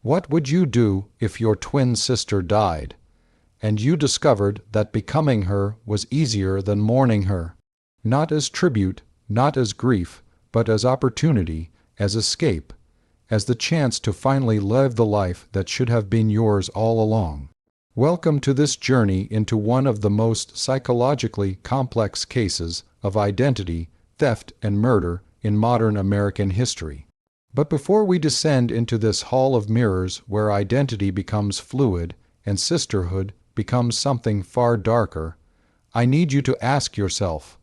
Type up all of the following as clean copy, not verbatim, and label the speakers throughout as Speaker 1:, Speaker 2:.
Speaker 1: What would you do if your twin sister died, and you discovered that becoming her was easier than mourning her? Not as tribute, not as grief, but as opportunity, as escape, as the chance to finally live the life that should have been yours all along. Welcome to this journey into one of the most psychologically complex cases of identity, theft, and murder in modern American history. But before we descend into this hall of mirrors where identity becomes fluid and sisterhood becomes something far darker, I need you to ask yourself,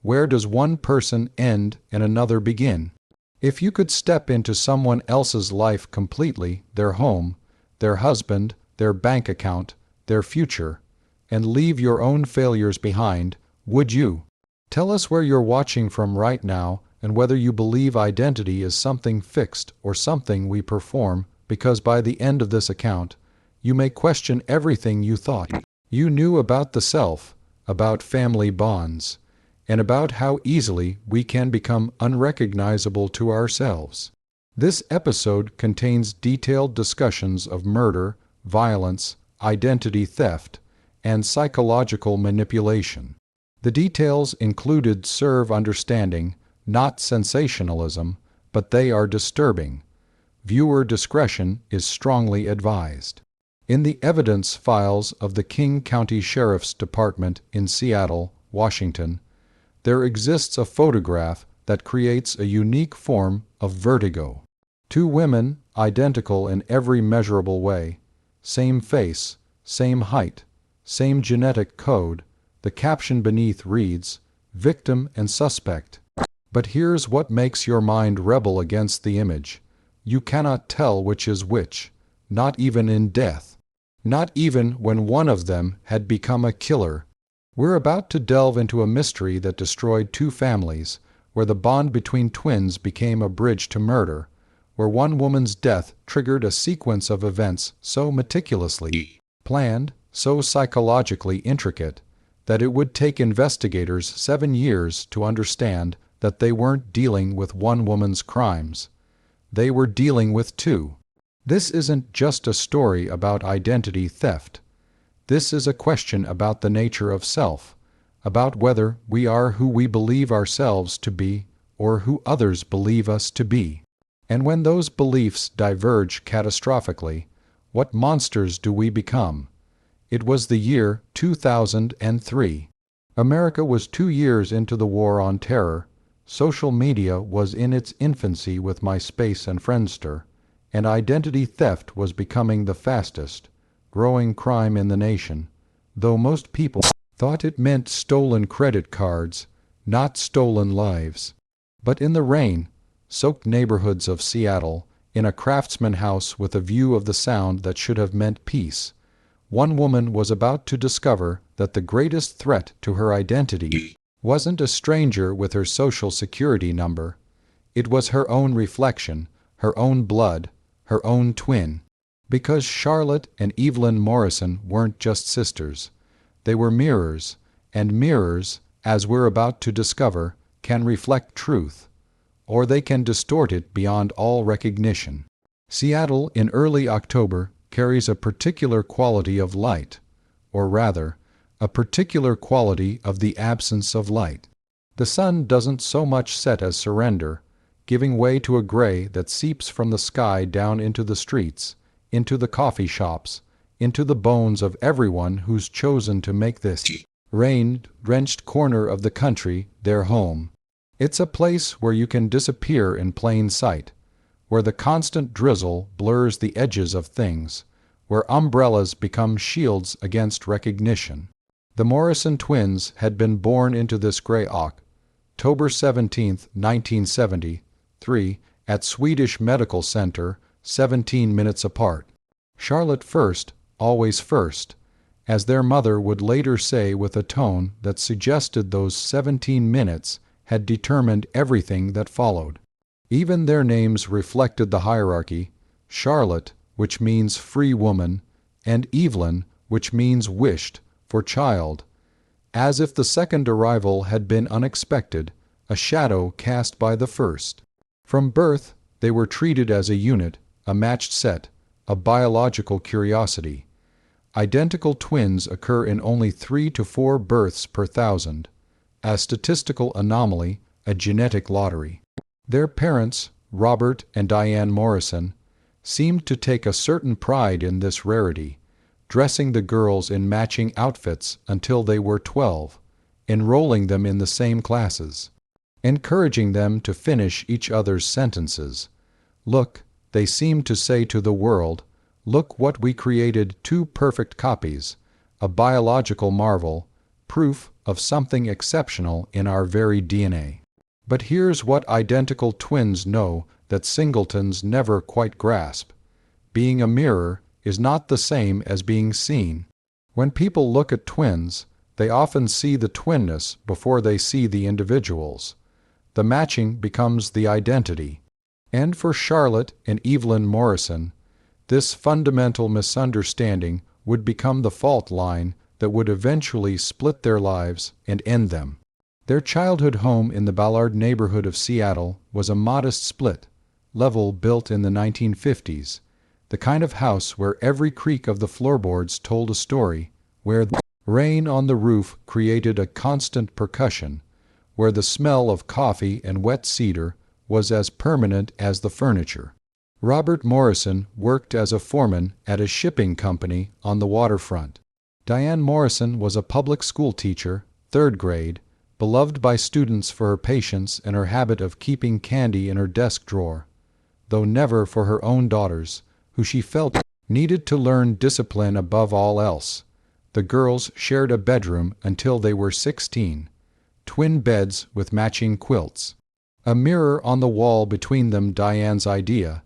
Speaker 1: where does one person end and another begin? If you could step into someone else's life completely, their home, their husband, their bank account, their future, and leave your own failures behind, would you? Tell us where you're watching from right now and whether you believe identity is something fixed or something we perform, because by the end of this account, you may question everything you thought you knew about the self, about family bonds, and about how easily we can become unrecognizable to ourselves. This episode contains detailed discussions of murder, violence, identity theft, and psychological manipulation. The details included serve understanding, not sensationalism, but they are disturbing. Viewer discretion is strongly advised. In the evidence files of the King County Sheriff's Department in Seattle, Washington, there exists a photograph that creates a unique form of vertigo. Two women, identical in every measurable way, same face, same height, same genetic code. The caption beneath reads, "Victim and suspect." But here's what makes your mind rebel against the image. You cannot tell which is which, not even in death. Not even when one of them had become a killer. We're about to delve into a mystery that destroyed two families, where the bond between twins became a bridge to murder, where one woman's death triggered a sequence of events so meticulously planned, so psychologically intricate, that it would take investigators 7 years to understand that they weren't dealing with one woman's crimes. They were dealing with two. This isn't just a story about identity theft. This is a question about the nature of self, about whether we are who we believe ourselves to be or who others believe us to be. And when those beliefs diverge catastrophically, what monsters do we become? It was the year 2003. America was 2 years into the war on terror. Social media was in its infancy with MySpace and Friendster, and identity theft was becoming the fastest growing crime in the nation, though most people thought it meant stolen credit cards, not stolen lives. But in the rain-soaked neighborhoods of Seattle, in a craftsman house with a view of the Sound that should have meant peace, one woman was about to discover that the greatest threat to her identity wasn't a stranger with her social security number. It was her own reflection, her own blood, her own twin. Because Charlotte and Evelyn Morrison weren't just sisters. They were mirrors, and mirrors, as we're about to discover, can reflect truth, or they can distort it beyond all recognition. Seattle in early October carries a particular quality of light, or rather, a particular quality of the absence of light. The sun doesn't so much set as surrender, giving way to a gray that seeps from the sky down into the streets, into the coffee shops, into the bones of everyone who's chosen to make this rain-drenched corner of the country their home. It's a place where you can disappear in plain sight, where the constant drizzle blurs the edges of things, where umbrellas become shields against recognition. The Morrison twins had been born into this gray October 17, 1973, at Swedish Medical Center, 17 minutes apart. Charlotte first, always first, as their mother would later say with a tone that suggested those 17 minutes had determined everything that followed. Even their names reflected the hierarchy: Charlotte, which means free woman, and Evelyn, which means wished for child, as if the second arrival had been unexpected, a shadow cast by the first. From birth, they were treated as a unit, a matched set, a biological curiosity. Identical twins occur in only 3 to 4 births per thousand, a statistical anomaly, a genetic lottery. Their parents, Robert and Diane Morrison, seemed to take a certain pride in this rarity, dressing the girls in matching outfits until they were 12, enrolling them in the same classes, encouraging them to finish each other's sentences. Look, they seemed to say to the world, look what we created, 2 perfect copies, a biological marvel, proof of something exceptional in our very DNA. But here's what identical twins know that singletons never quite grasp. Being a mirror is not the same as being seen. When people look at twins, they often see the twinness before they see the individuals. The matching becomes the identity. And for Charlotte and Evelyn Morrison, this fundamental misunderstanding would become the fault line that would eventually split their lives and end them. Their childhood home in the Ballard neighborhood of Seattle was a modest split level built in the 1950s, the kind of house where every creak of the floorboards told a story, where the rain on the roof created a constant percussion, where the smell of coffee and wet cedar was as permanent as the furniture. Robert Morrison worked as a foreman at a shipping company on the waterfront. Diane Morrison was a public school teacher, 3rd grade, beloved by students for her patience and her habit of keeping candy in her desk drawer, though never for her own daughters, who she felt needed to learn discipline above all else. The girls shared a bedroom until they were 16, twin beds with matching quilts. A mirror on the wall between them, Diane's idea,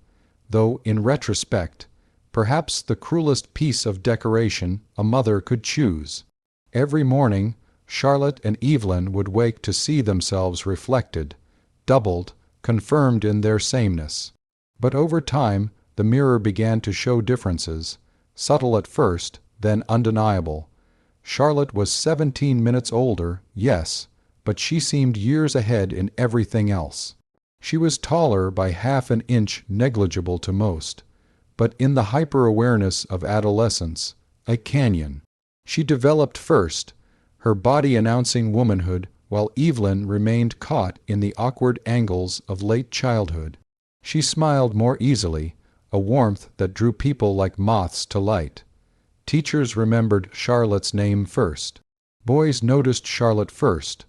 Speaker 1: though in retrospect, perhaps the cruelest piece of decoration a mother could choose. Every morning, Charlotte and Evelyn would wake to see themselves reflected, doubled, confirmed in their sameness. But over time, the mirror began to show differences, subtle at first, then undeniable. Charlotte was 17 minutes older, yes, but she seemed years ahead in everything else. She was taller by half an inch, negligible to most, but in the hyper-awareness of adolescence, a canyon. She developed first, her body announcing womanhood, while Evelyn remained caught in the awkward angles of late childhood. She smiled more easily, a warmth that drew people like moths to light. Teachers remembered Charlotte's name first. Boys noticed Charlotte first.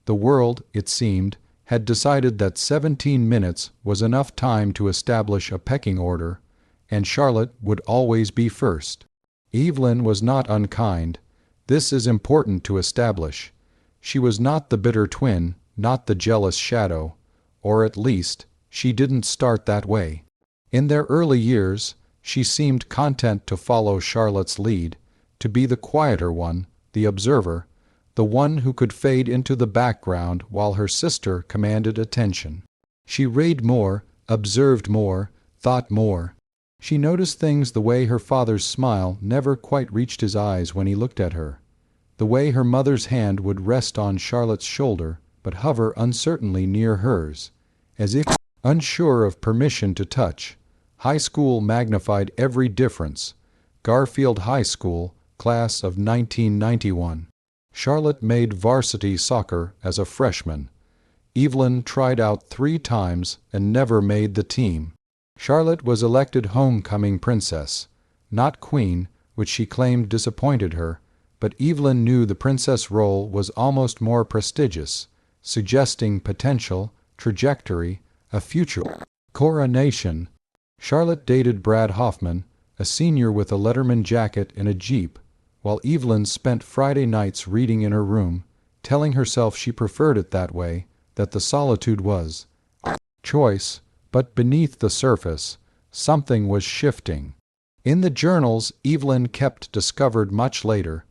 Speaker 1: The world, it seemed, had decided that 17 minutes was enough time to establish a pecking order, and Charlotte would always be first. Evelyn was not unkind. This is important to establish. She was not the bitter twin, not the jealous shadow, or at least, she didn't start that way. In their early years, she seemed content to follow Charlotte's lead, to be the quieter one, the observer, the one who could fade into the background while her sister commanded attention. She read more, observed more, thought more. She noticed things the way her father's smile never quite reached his eyes when he looked at her, the way her mother's hand would rest on Charlotte's shoulder but hover uncertainly near hers, as if unsure of permission to touch. High school magnified every difference. Garfield High School, class of 1991. Charlotte made varsity soccer as a freshman. Evelyn tried out 3 times and never made the team. Charlotte was elected homecoming princess, not queen, which she claimed disappointed her, but Evelyn knew the princess role was almost more prestigious, suggesting potential, trajectory, a future coronation. Charlotte dated Brad Hoffman, a senior with a Letterman jacket and a Jeep, while Evelyn spent Friday nights reading in her room, telling herself she preferred it that way, that the solitude was choice, but beneath the surface, something was shifting. In the journals Evelyn kept discovered much later,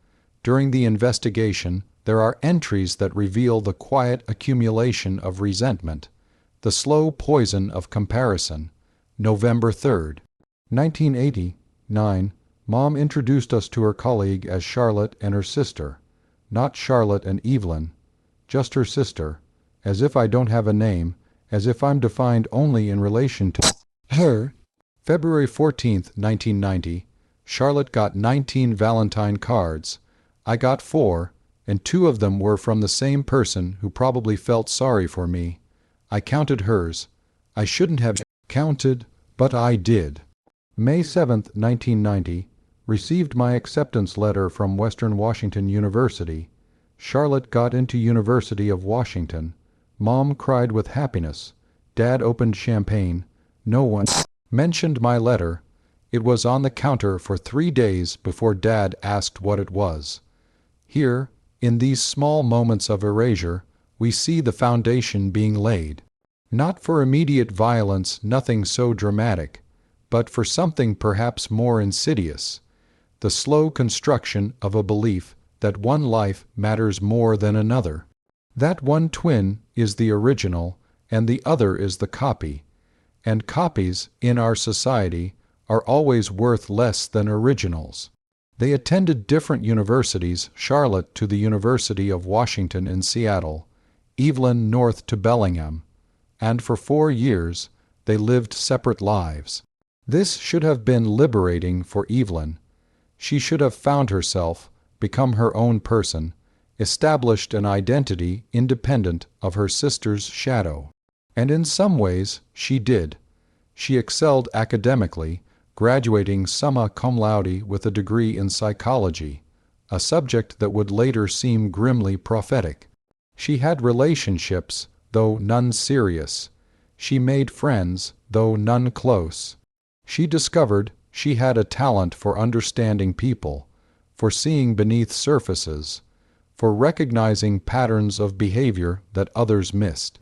Speaker 1: during the investigation, there are entries that reveal the quiet accumulation of resentment, the slow poison of comparison. November 3rd, 1989, Mom introduced us to her colleague as Charlotte and her sister. Not Charlotte and Evelyn, just her sister, as if I don't have a name, as if I'm defined only in relation to her. February 14, 1990, Charlotte got 19 Valentine cards. I got 4, and 2 of them were from the same person who probably felt sorry for me. I counted hers. I shouldn't have counted, but I did. May 7, 1990, received my acceptance letter from Western Washington University. Charlotte got into University of Washington. Mom cried with happiness. Dad opened champagne. No one mentioned my letter. It was on the counter for 3 days before Dad asked what it was. Here, in these small moments of erasure, we see the foundation being laid. Not for immediate violence, nothing so dramatic, but for something perhaps more insidious, the slow construction of a belief that one life matters more than another. That one twin is the original and the other is the copy, and copies, in our society, are always worth less than originals. They attended different universities, Charlotte to the University of Washington in Seattle, Evelyn north to Bellingham, and for 4 years they lived separate lives. This should have been liberating for Evelyn. She should have found herself, become her own person, established an identity independent of her sister's shadow. And in some ways she did. She excelled academically, graduating summa cum laude with a degree in psychology, a subject that would later seem grimly prophetic. She had relationships, though none serious. She made friends, though none close. She discovered she had a talent for understanding people, for seeing beneath surfaces, for recognizing patterns of behavior that others missed.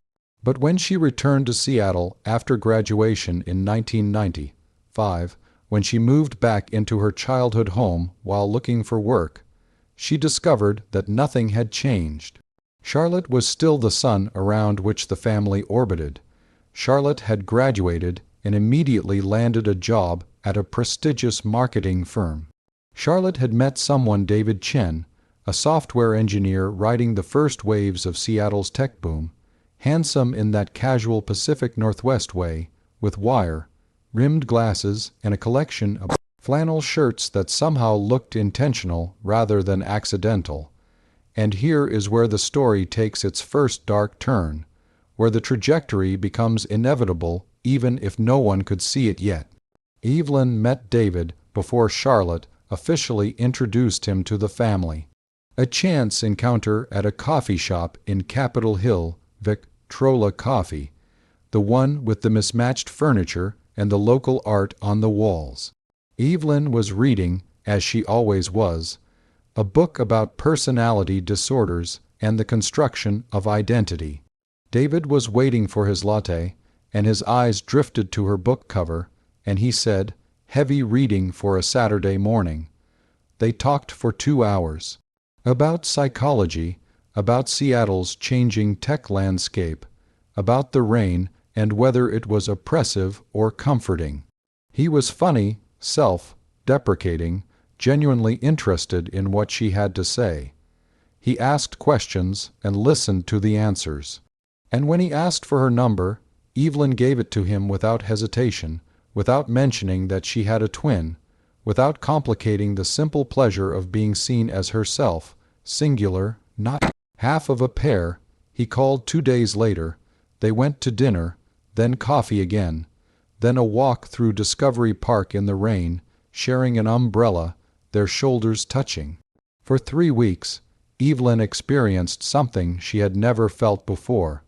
Speaker 1: But when she returned to Seattle after graduation in 1995, when she moved back into her childhood home while looking for work, she discovered that nothing had changed. Charlotte was still the sun around which the family orbited. Charlotte had graduated and immediately landed a job at a prestigious marketing firm. Charlotte had met someone, David Chen, a software engineer riding the first waves of Seattle's tech boom, handsome in that casual Pacific Northwest way, with wire, rimmed glasses and a collection of flannel shirts that somehow looked intentional rather than accidental. And here is where the story takes its first dark turn, where the trajectory becomes inevitable even if no one could see it yet. Evelyn met David before Charlotte officially introduced him to the family. A chance encounter at a coffee shop in Capitol Hill, Victrola Coffee, the one with the mismatched furniture and the local art on the walls. Evelyn was reading, as she always was, a book about personality disorders and the construction of identity. David was waiting for his latte, and his eyes drifted to her book cover, and he said, "Heavy reading for a Saturday morning." They talked for 2 hours. About psychology, about Seattle's changing tech landscape, about the rain and whether it was oppressive or comforting. He was funny, self-deprecating, genuinely interested in what she had to say. He asked questions and listened to the answers. And when he asked for her number, Evelyn gave it to him without hesitation, without mentioning that she had a twin, without complicating the simple pleasure of being seen as herself, singular, not half of a pair. He called 2 days later. They went to dinner, then coffee again, then a walk through Discovery Park in the rain, sharing an umbrella, their shoulders touching. For 3 weeks, Evelyn experienced something she had never felt before,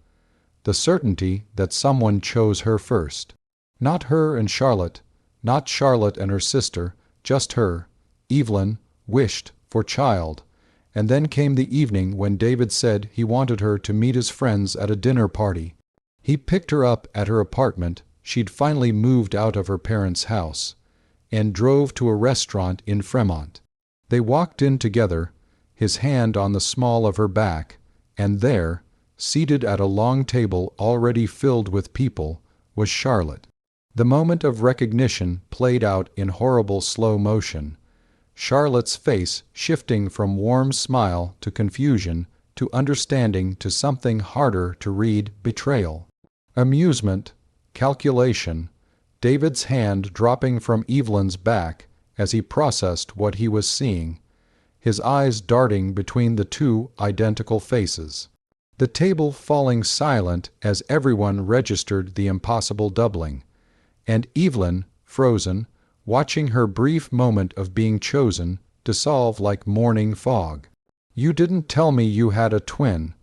Speaker 1: the certainty that someone chose her first. Not her and Charlotte, not Charlotte and her sister, just her. Evelyn wished for child. And then came the evening when David said he wanted her to meet his friends at a dinner party. He picked her up at her apartment, she'd finally moved out of her parents' house, and drove to a restaurant in Fremont. They walked in together, his hand on the small of her back, and there, seated at a long table already filled with people, was Charlotte. The moment of recognition played out in horrible slow motion, Charlotte's face shifting from warm smile to confusion to understanding to something harder to read, betrayal. Amusement, calculation, David's hand dropping from Evelyn's back as he processed what he was seeing, his eyes darting between the two identical faces. The table falling silent as everyone registered the impossible doubling, and Evelyn, frozen, watching her brief moment of being chosen dissolve like morning fog. "You didn't tell me you had a twin,"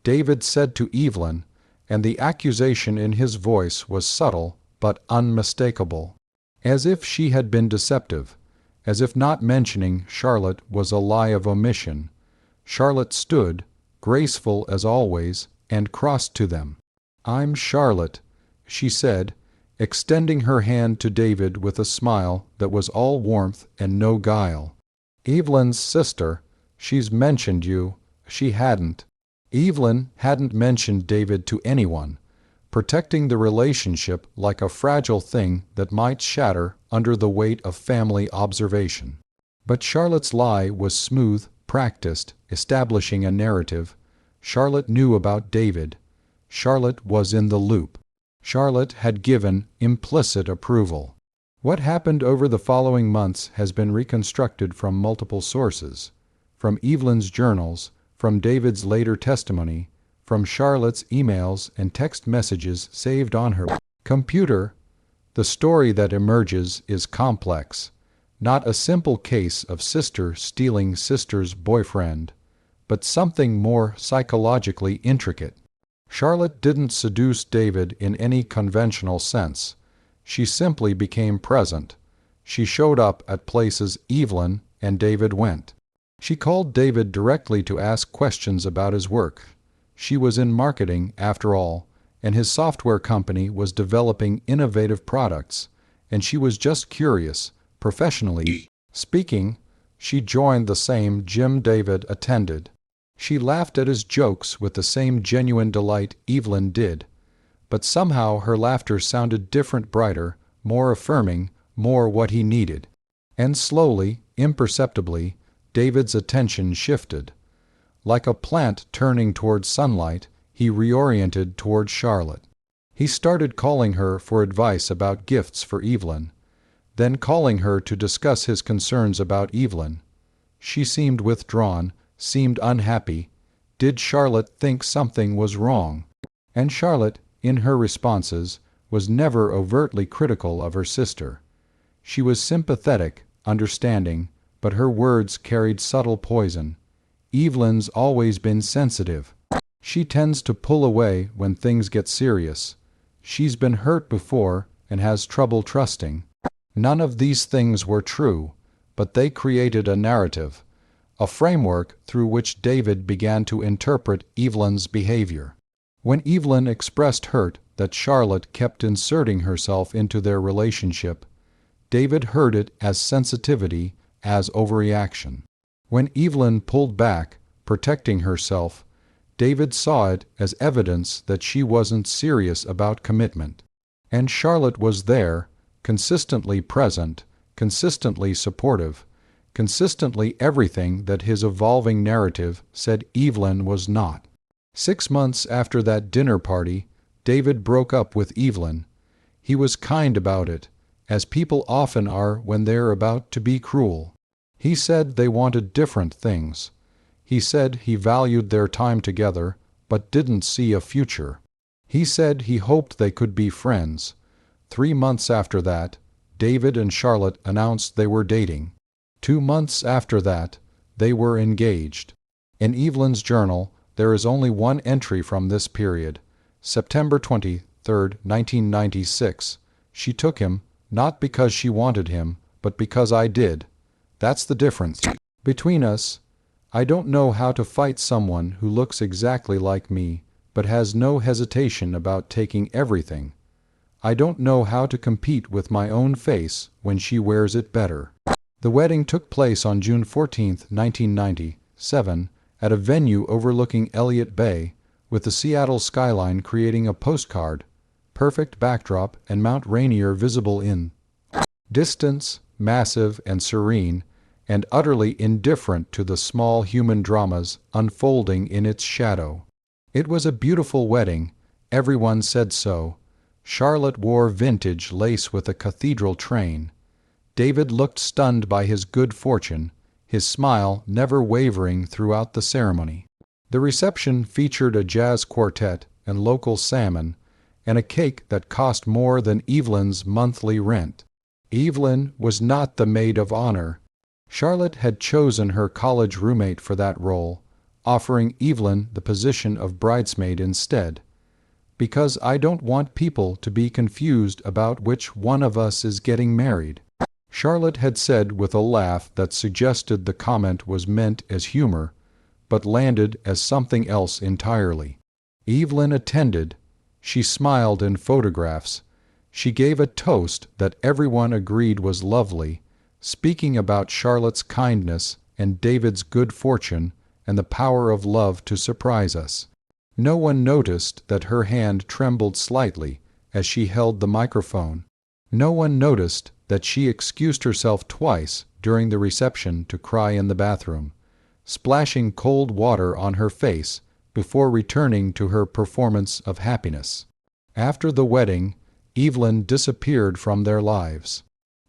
Speaker 1: David said to Evelyn, and the accusation in his voice was subtle but unmistakable. As if she had been deceptive, as if not mentioning Charlotte was a lie of omission, Charlotte stood, graceful as always, and crossed to them. "I'm Charlotte," she said, extending her hand to David with a smile that was all warmth and no guile. "Evelyn's sister. She's mentioned you." She hadn't. Evelyn hadn't mentioned David to anyone, protecting the relationship like a fragile thing that might shatter under the weight of family observation. But Charlotte's lie was smooth, practiced, establishing a narrative. Charlotte knew about David. Charlotte was in the loop. Charlotte had given implicit approval. What happened over the following months has been reconstructed from multiple sources, from Evelyn's journals, from David's later testimony, from Charlotte's emails and text messages saved on her computer. The story that emerges is complex, not a simple case of sister stealing sister's boyfriend, but something more psychologically intricate. Charlotte didn't seduce David in any conventional sense. She simply became present. She showed up at places Evelyn and David went. She called David directly to ask questions about his work. She was in marketing, after all, and his software company was developing innovative products, and she was just curious, professionally speaking. She joined the same gym David attended. She laughed at his jokes with the same genuine delight Evelyn did, but somehow her laughter sounded different, brighter, more affirming, more what he needed. And slowly, imperceptibly, David's attention shifted. Like a plant turning toward sunlight, he reoriented toward Charlotte. He started calling her for advice about gifts for Evelyn, then calling her to discuss his concerns about Evelyn. She seemed withdrawn, seemed unhappy. Did Charlotte think something was wrong? And Charlotte, in her responses, was never overtly critical of her sister. She was sympathetic, understanding, but her words carried subtle poison. Evelyn's always been sensitive. She tends to pull away when things get serious. She's been hurt before and has trouble trusting. None of these things were true, but they created a narrative, a framework through which David began to interpret Evelyn's behavior. When Evelyn expressed hurt that Charlotte kept inserting herself into their relationship, David heard it as sensitivity, as overreaction. When Evelyn pulled back, protecting herself, David saw it as evidence that she wasn't serious about commitment. And Charlotte was there, consistently present, consistently supportive, consistently everything that his evolving narrative said Evelyn was not. 6 months after that dinner party, David broke up with Evelyn. He was kind about it, as people often are when they're about to be cruel. He said they wanted different things. He said he valued their time together, but didn't see a future. He said he hoped they could be friends. 3 months after that, David and Charlotte announced they were dating. 2 months after that, they were engaged. In Evelyn's journal, there is only one entry from this period, September 23, 1996. She took him, not because she wanted him, but because I did. That's the difference. Between us, I don't know how to fight someone who looks exactly like me, but has no hesitation about taking everything. I don't know how to compete with my own face when she wears it better. The wedding took place on June 14, 1997, at a venue overlooking Elliott Bay, with the Seattle skyline creating a postcard, perfect backdrop, and Mount Rainier visible in distance, massive and serene, and utterly indifferent to the small human dramas unfolding in its shadow. It was a beautiful wedding. Everyone said so. Charlotte wore vintage lace with a cathedral train. David looked stunned by his good fortune, his smile never wavering throughout the ceremony. The reception featured a jazz quartet and local salmon, and a cake that cost more than Evelyn's monthly rent. Evelyn was not the maid of honor. Charlotte had chosen her college roommate for that role, offering Evelyn the position of bridesmaid instead. "Because I don't want people to be confused about which one of us is getting married," Charlotte had said with a laugh that suggested the comment was meant as humor, but landed as something else entirely. Evelyn attended. She smiled in photographs. She gave a toast that everyone agreed was lovely, speaking about Charlotte's kindness and David's good fortune and the power of love to surprise us. No one noticed that her hand trembled slightly as she held the microphone. No one noticed that she excused herself twice during the reception to cry in the bathroom, splashing cold water on her face before returning to her performance of happiness. After the wedding, Evelyn disappeared from their lives.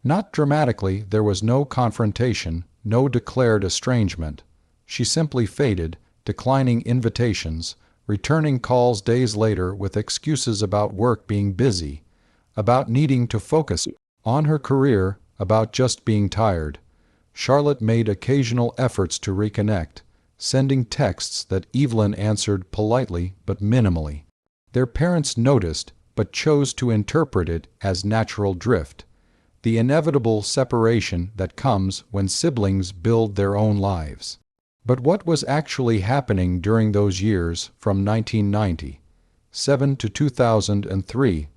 Speaker 1: Not dramatically, there was no confrontation, no declared estrangement. She simply faded, declining invitations, returning calls days later with excuses about work being busy, about needing to focus on her career, about just being tired. Charlotte made occasional efforts to reconnect, sending texts that Evelyn answered politely but minimally. Their parents noticed, but chose to interpret it as natural drift, the inevitable separation that comes when siblings build their own lives. But what was actually happening during those years from 1997 to 2003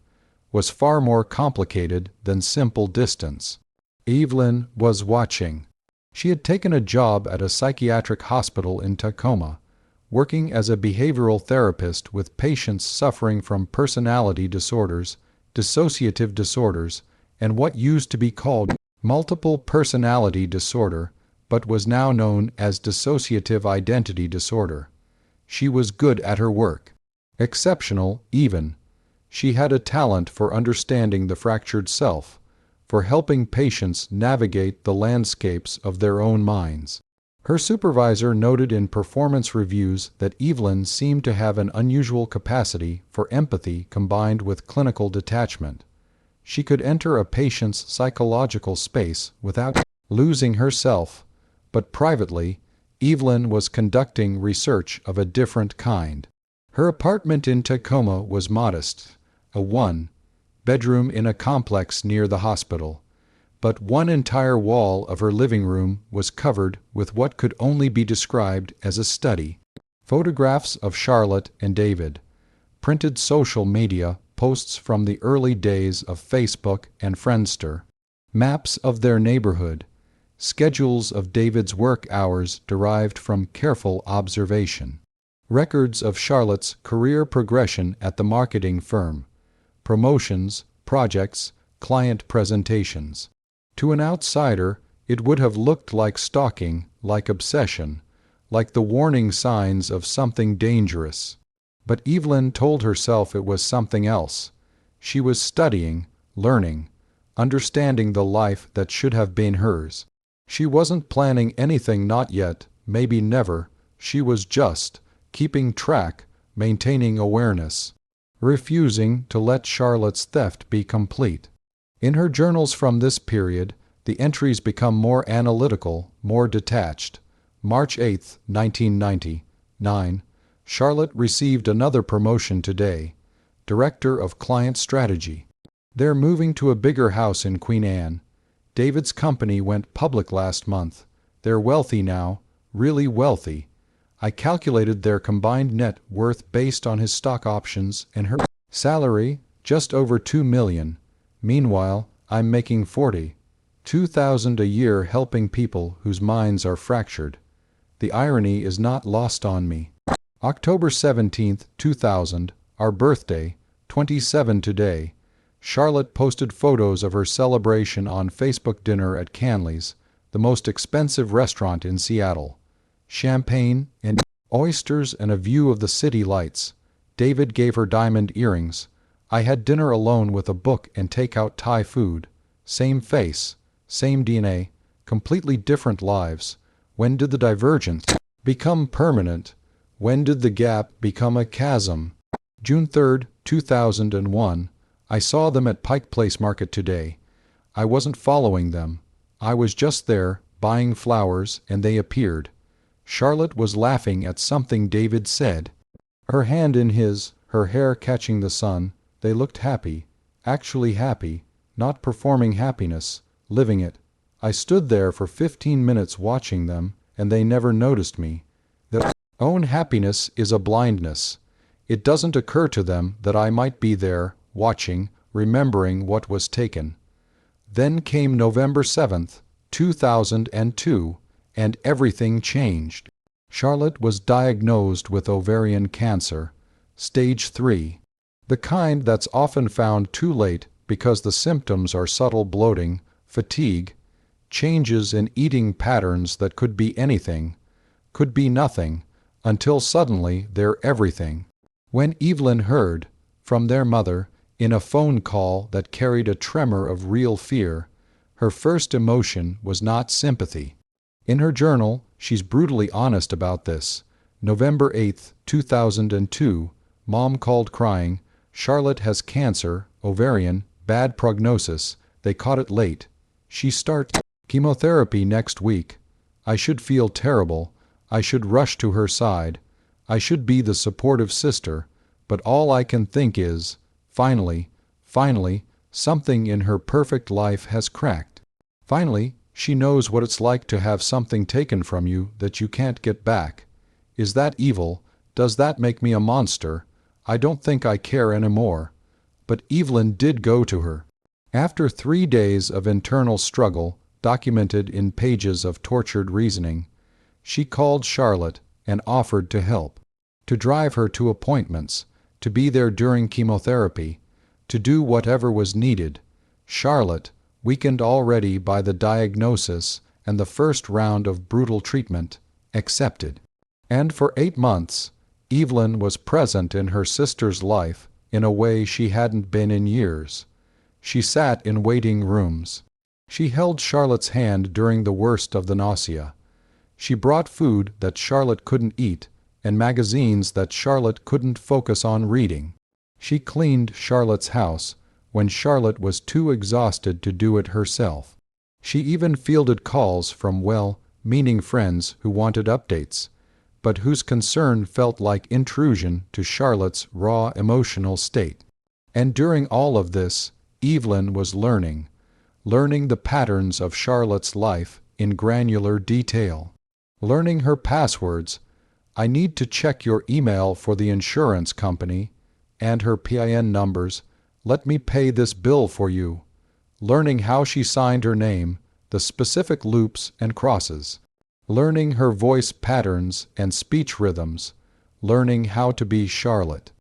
Speaker 1: was far more complicated than simple distance. Evelyn was watching. She had taken a job at a psychiatric hospital in Tacoma, working as a behavioral therapist with patients suffering from personality disorders, dissociative disorders, and what used to be called multiple personality disorder, but was now known as dissociative identity disorder. She was good at her work. Exceptional, even. She had a talent for understanding the fractured self, for helping patients navigate the landscapes of their own minds. Her supervisor noted in performance reviews that Evelyn seemed to have an unusual capacity for empathy combined with clinical detachment. She could enter a patient's psychological space without losing herself, but privately, Evelyn was conducting research of a different kind. Her apartment in Tacoma was modest, a one-bedroom in a complex near the hospital, but one entire wall of her living room was covered with what could only be described as a study. Photographs of Charlotte and David, printed social media posts from the early days of Facebook and Friendster, maps of their neighborhood, schedules of David's work hours derived from careful observation, records of Charlotte's career progression at the marketing firm, promotions, projects, client presentations. To an outsider, it would have looked like stalking, like obsession, like the warning signs of something dangerous. But Evelyn told herself it was something else. She was studying, learning, understanding the life that should have been hers. She wasn't planning anything, not yet, maybe never. She was just keeping track, maintaining awareness, refusing to let Charlotte's theft be complete. In her journals from this period, the entries become more analytical, more detached. March 8, 1999. Charlotte received another promotion today, Director of Client Strategy. They're moving to a bigger house in Queen Anne. David's company went public last month. They're wealthy now, really wealthy. I calculated their combined net worth based on his stock options and her salary, just over $2 million. Meanwhile, I'm making $42,000 a year helping people whose minds are fractured. The irony is not lost on me. October 17, 2000, our birthday, 27 today. Charlotte posted photos of her celebration on Facebook. Dinner at Canley's, the most expensive restaurant in Seattle. Champagne and oysters and a view of the city lights. David gave her diamond earrings. I had dinner alone with a book and take-out Thai food. Same face, same DNA, completely different lives. When did the divergence become permanent? When did the gap become a chasm? June 3rd, 2001. I saw them at Pike Place Market today. I wasn't following them. I was just there, buying flowers, and they appeared. Charlotte was laughing at something David said. Her hand in his, her hair catching the sun. They looked happy, actually happy, not performing happiness, living it. I stood there for 15 minutes watching them, and they never noticed me. Their own happiness is a blindness. It doesn't occur to them that I might be there, watching, remembering what was taken. Then came November 7th, 2002, and everything changed. Charlotte was diagnosed with ovarian cancer, stage 3. The kind that's often found too late because the symptoms are subtle bloating, fatigue, changes in eating patterns that could be anything, could be nothing, until suddenly they're everything. When Evelyn heard, from their mother, in a phone call that carried a tremor of real fear, her first emotion was not sympathy. In her journal, she's brutally honest about this. November 8, 2002, Mom called crying, "Charlotte has cancer, ovarian, bad prognosis, they caught it late. She starts chemotherapy next week. I should feel terrible. I should rush to her side. I should be the supportive sister, but all I can think is, finally, something in her perfect life has cracked. Finally, she knows what it's like to have something taken from you that you can't get back. Is that evil? Does that make me a monster? I don't think I care anymore." But Evelyn did go to her. After 3 days of internal struggle, documented in pages of tortured reasoning, she called Charlotte and offered to help, to drive her to appointments, to be there during chemotherapy, to do whatever was needed. Charlotte, weakened already by the diagnosis and the first round of brutal treatment, accepted. And for 8 months, Evelyn was present in her sister's life in a way she hadn't been in years. She sat in waiting rooms. She held Charlotte's hand during the worst of the nausea. She brought food that Charlotte couldn't eat and magazines that Charlotte couldn't focus on reading. She cleaned Charlotte's house when Charlotte was too exhausted to do it herself. She even fielded calls from well-meaning friends who wanted updates, but whose concern felt like intrusion to Charlotte's raw emotional state. And during all of this, Evelyn was learning the patterns of Charlotte's life in granular detail. Learning her passwords, "I need to check your email for the insurance company," and her PIN numbers, "Let me pay this bill for you." Learning how she signed her name, the specific loops and crosses. Learning her voice patterns and speech rhythms, learning how to be Charlotte.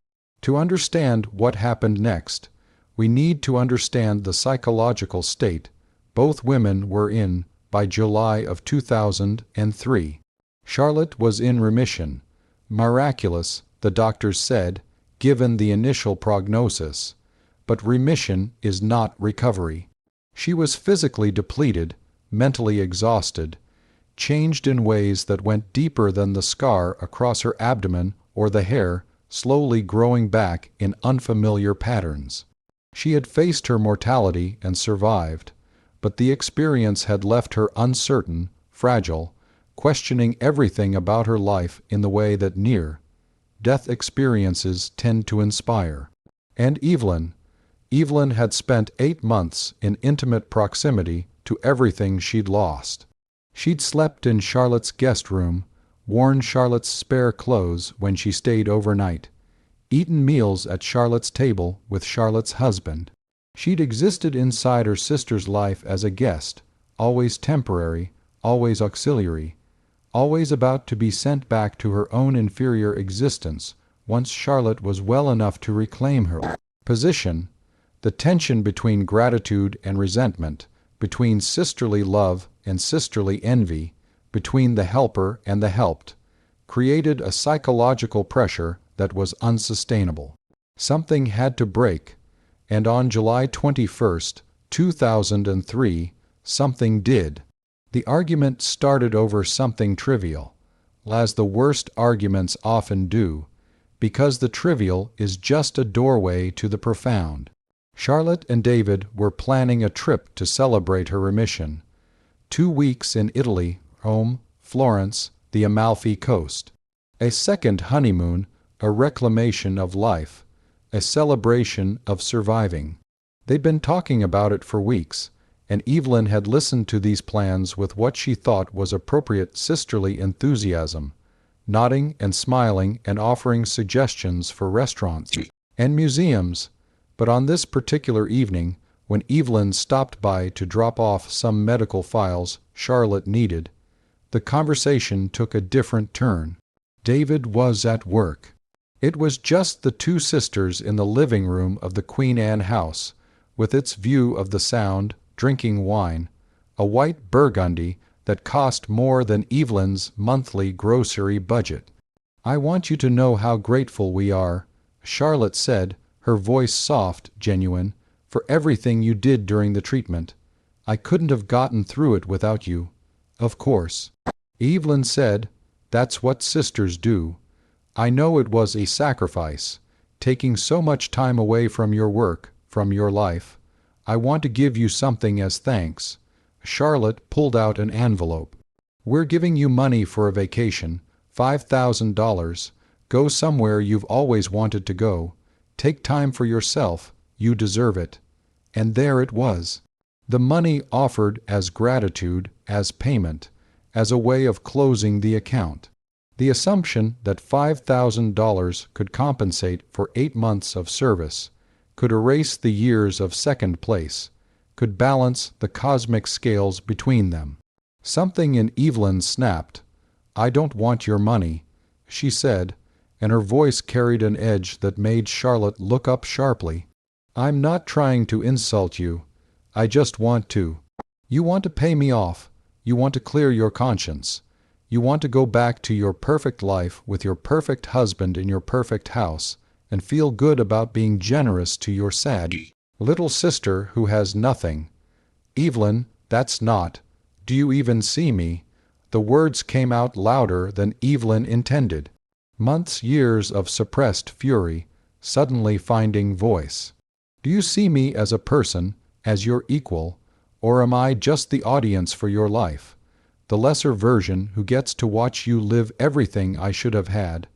Speaker 1: To understand what happened next, we need to understand the psychological state both women were in by July of 2003. Charlotte was in remission, miraculous, the doctors said, given the initial prognosis. But remission is not recovery. She was physically depleted, mentally exhausted, changed in ways that went deeper than the scar across her abdomen or the hair slowly growing back in unfamiliar patterns. She had faced her mortality and survived, but the experience had left her uncertain, fragile, questioning everything about her life in the way that near-death experiences tend to inspire. And Evelyn had spent 8 months in intimate proximity to everything she'd lost. She'd slept in Charlotte's guest room, worn Charlotte's spare clothes when she stayed overnight, eaten meals at Charlotte's table with Charlotte's husband. She'd existed inside her sister's life as a guest, always temporary, always auxiliary, always about to be sent back to her own inferior existence once Charlotte was well enough to reclaim her position. The tension between gratitude and resentment, between sisterly love and sisterly envy, between the helper and the helped, created a psychological pressure that was unsustainable. Something had to break, And on July 21st, 2003, something did. The argument started over something trivial, as the worst arguments often do, because the trivial is just a doorway to the profound. Charlotte and David were planning a trip to celebrate her remission. 2 weeks in Italy, Rome, Florence, the Amalfi Coast. A second honeymoon, a reclamation of life, a celebration of surviving. They'd been talking about it for weeks, and Evelyn had listened to these plans with what she thought was appropriate sisterly enthusiasm, nodding and smiling and offering suggestions for restaurants and museums. But on this particular evening, when Evelyn stopped by to drop off some medical files Charlotte needed, the conversation took a different turn. David was at work. It was just the two sisters in the living room of the Queen Anne house, with its view of the Sound, drinking wine, a white Burgundy that cost more than Evelyn's monthly grocery budget. "I want you to know how grateful we are," Charlotte said, her voice soft, genuine, "for everything you did during the treatment. I couldn't have gotten through it without you. Of course." Evelyn said, "That's what sisters do. I know it was a sacrifice, taking so much time away from your work, from your life. I want to give you something as thanks." Charlotte pulled out an envelope. "We're giving you money for a vacation, $5,000. Go somewhere you've always wanted to go. Take time for yourself. You deserve it." And there it was. The money offered as gratitude, as payment, as a way of closing the account. The assumption that $5,000 could compensate for 8 months of service, could erase the years of second place, could balance the cosmic scales between them. Something in Evelyn snapped. "I don't want your money," she said, and her voice carried an edge that made Charlotte look up sharply. "I'm not trying to insult you. I just want to. You want to pay me off. You want to clear your conscience. You want to go back to your perfect life with your perfect husband in your perfect house and feel good about being generous to your sad little sister who has nothing. Evelyn, that's not. Do you even see me?" The words came out louder than Evelyn intended. Months, years of suppressed fury, suddenly finding voice. "Do you see me as a person, as your equal, or am I just the audience for your life? The lesser version who gets to watch you live everything I should have had?"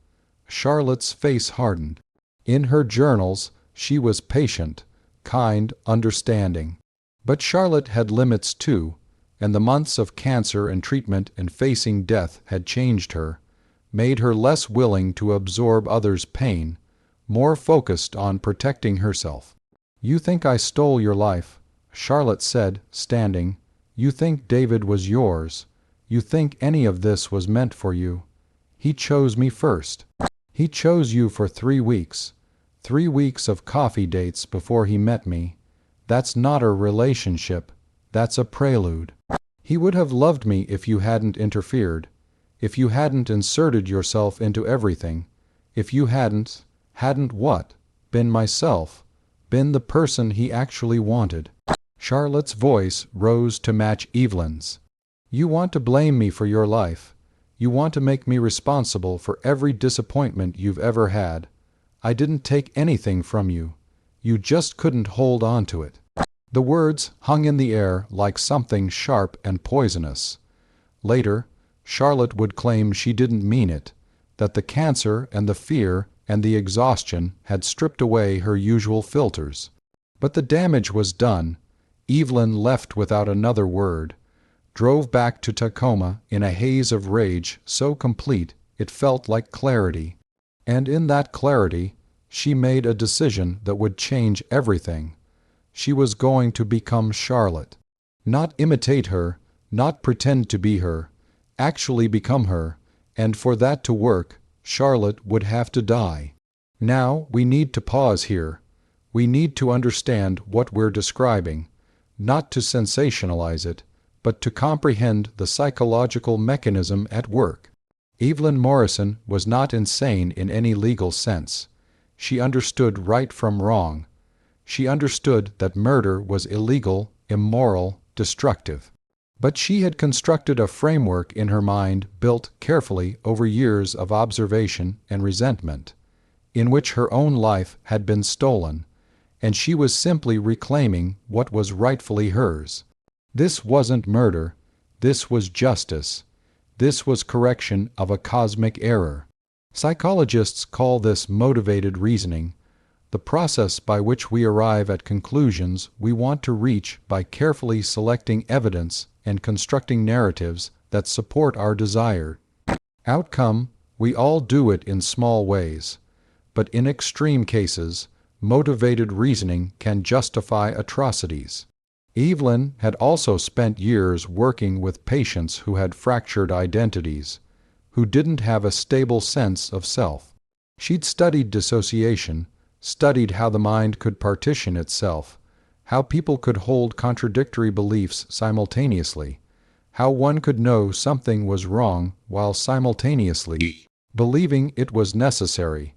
Speaker 1: Charlotte's face hardened. In her journals, she was patient, kind, understanding. But Charlotte had limits too, and the months of cancer and treatment and facing death had changed her, made her less willing to absorb others' pain, more focused on protecting herself. "You think I stole your life," Charlotte said, standing. "You think David was yours. You think any of this was meant for you. He chose me first. He chose you for 3 weeks. 3 weeks of coffee dates before he met me. That's not a relationship. That's a prelude. He would have loved me if you hadn't interfered, if you hadn't inserted yourself into everything, if you hadn't what? Been myself, been the person he actually wanted." Charlotte's voice rose to match Evelyn's. "You want to blame me for your life. You want to make me responsible for every disappointment you've ever had. I didn't take anything from you. You just couldn't hold on to it." The words hung in the air like something sharp and poisonous. Later, Charlotte would claim she didn't mean it, that the cancer and the fear and the exhaustion had stripped away her usual filters. But the damage was done. Evelyn left without another word, drove back to Tacoma in a haze of rage so complete it felt like clarity. And in that clarity, she made a decision that would change everything. She was going to become Charlotte. Not imitate her, not pretend to be her, actually become her, and for that to work, Charlotte would have to die. Now we need to pause here. We need to understand what we're describing, not to sensationalize it, but to comprehend the psychological mechanism at work. Evelyn Morrison was not insane in any legal sense. She understood right from wrong. She understood that murder was illegal, immoral, destructive. But she had constructed a framework in her mind built carefully over years of observation and resentment, in which her own life had been stolen, and she was simply reclaiming what was rightfully hers. This wasn't murder. This was justice. This was correction of a cosmic error. Psychologists call this motivated reasoning, the process by which we arrive at conclusions we want to reach by carefully selecting evidence and constructing narratives that support our desire. Outcome: we all do it in small ways, but in extreme cases, motivated reasoning can justify atrocities. Evelyn had also spent years working with patients who had fractured identities, who didn't have a stable sense of self. She'd studied dissociation, studied how the mind could partition itself, how people could hold contradictory beliefs simultaneously, how one could know something was wrong while simultaneously believing it was necessary.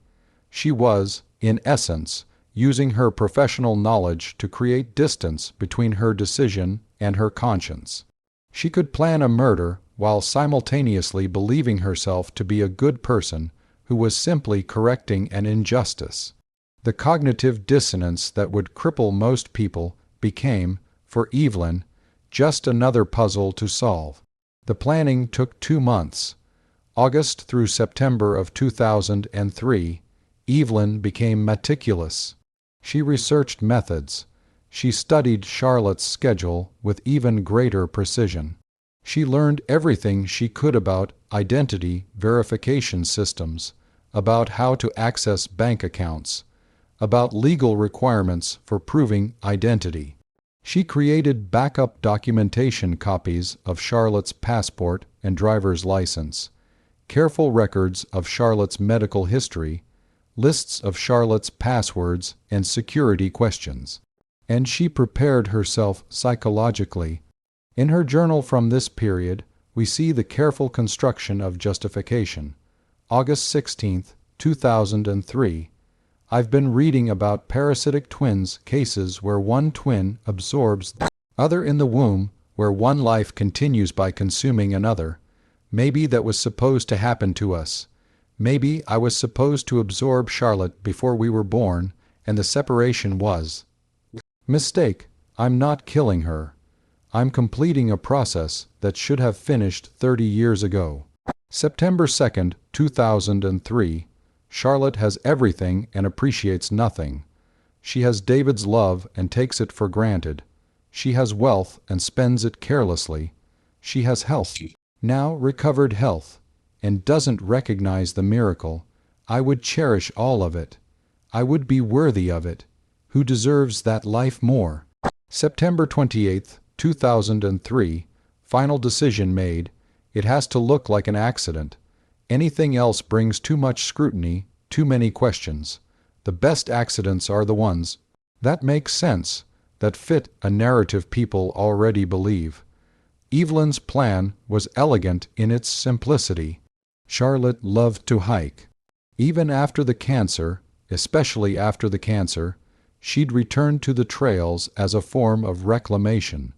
Speaker 1: She was, in essence, using her professional knowledge to create distance between her decision and her conscience. She could plan a murder while simultaneously believing herself to be a good person who was simply correcting an injustice. The cognitive dissonance that would cripple most people became, for Evelyn, just another puzzle to solve. The planning took 2 months. August through September of 2003, Evelyn became meticulous. She researched methods. She studied Charlotte's schedule with even greater precision. She learned everything she could about identity verification systems, about how to access bank accounts, about legal requirements for proving identity. She created backup documentation copies of Charlotte's passport and driver's license, careful records of Charlotte's medical history, lists of Charlotte's passwords and security questions. And she prepared herself psychologically. In her journal from this period, we see the careful construction of justification. August 16, 2003. I've been reading about parasitic twins cases where one twin absorbs the other in the womb, where one life continues by consuming another. Maybe that was supposed to happen to us. Maybe I was supposed to absorb Charlotte before we were born, and the separation was. Mistake. I'm not killing her. I'm completing a process that should have finished 30 years ago. September 2, 2003. Charlotte has everything and appreciates nothing. She has David's love and takes it for granted. She has wealth and spends it carelessly. She has health, now recovered health, and doesn't recognize the miracle. I would cherish all of it. I would be worthy of it. Who deserves that life more? September 28, 2003. Final decision made. It has to look like an accident. Anything else brings too much scrutiny, too many questions. The best accidents are the ones that make sense, that fit a narrative people already believe. Evelyn's plan was elegant in its simplicity. Charlotte loved to hike. Even after the cancer, especially after the cancer, she'd return to the trails as a form of reclamation,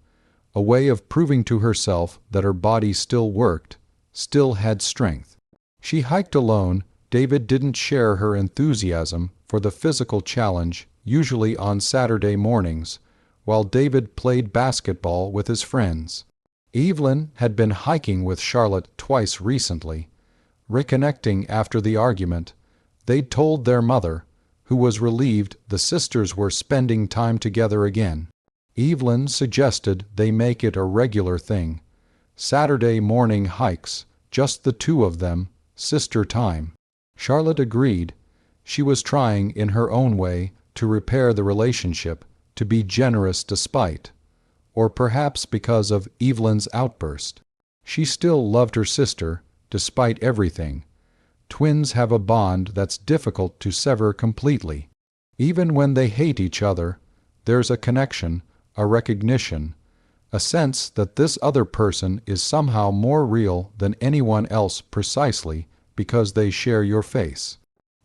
Speaker 1: a way of proving to herself that her body still worked, still had strength. She hiked alone. David didn't share her enthusiasm for the physical challenge, usually on Saturday mornings, while David played basketball with his friends. Evelyn had been hiking with Charlotte twice recently. Reconnecting after the argument, they'd told their mother, who was relieved the sisters were spending time together again. Evelyn suggested they make it a regular thing. Saturday morning hikes, just the two of them, sister time. Charlotte agreed. She was trying, in her own way, to repair the relationship, to be generous despite, or perhaps because of Evelyn's outburst. She still loved her sister, despite everything. Twins have a bond that's difficult to sever completely. Even when they hate each other, there's a connection, a recognition, a sense that this other person is somehow more real than anyone else precisely because they share your face.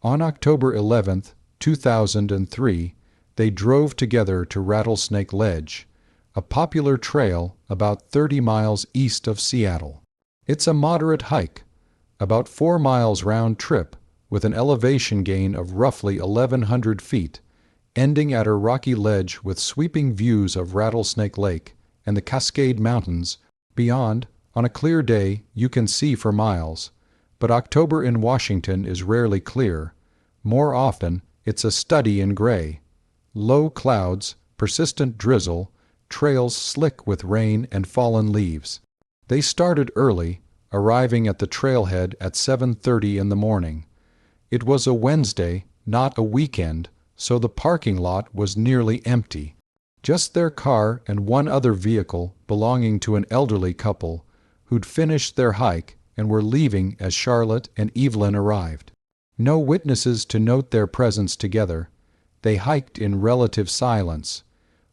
Speaker 1: On October 11, 2003, They drove together to Rattlesnake Ledge, a popular trail about 30 miles east of Seattle. It's a moderate hike, about 4 miles round trip, with an elevation gain of roughly 1,100 feet, ending at a rocky ledge with sweeping views of Rattlesnake Lake and the Cascade Mountains. Beyond, on a clear day, you can see for miles. But October in Washington is rarely clear. More often, it's a study in gray. Low clouds, persistent drizzle, trails slick with rain and fallen leaves. They started early, arriving at the trailhead at 7:30 in the morning. It was a Wednesday, not a weekend, so the parking lot was nearly empty. Just their car and one other vehicle belonging to an elderly couple who'd finished their hike and were leaving as Charlotte and Evelyn arrived. No witnesses to note their presence together. They hiked in relative silence.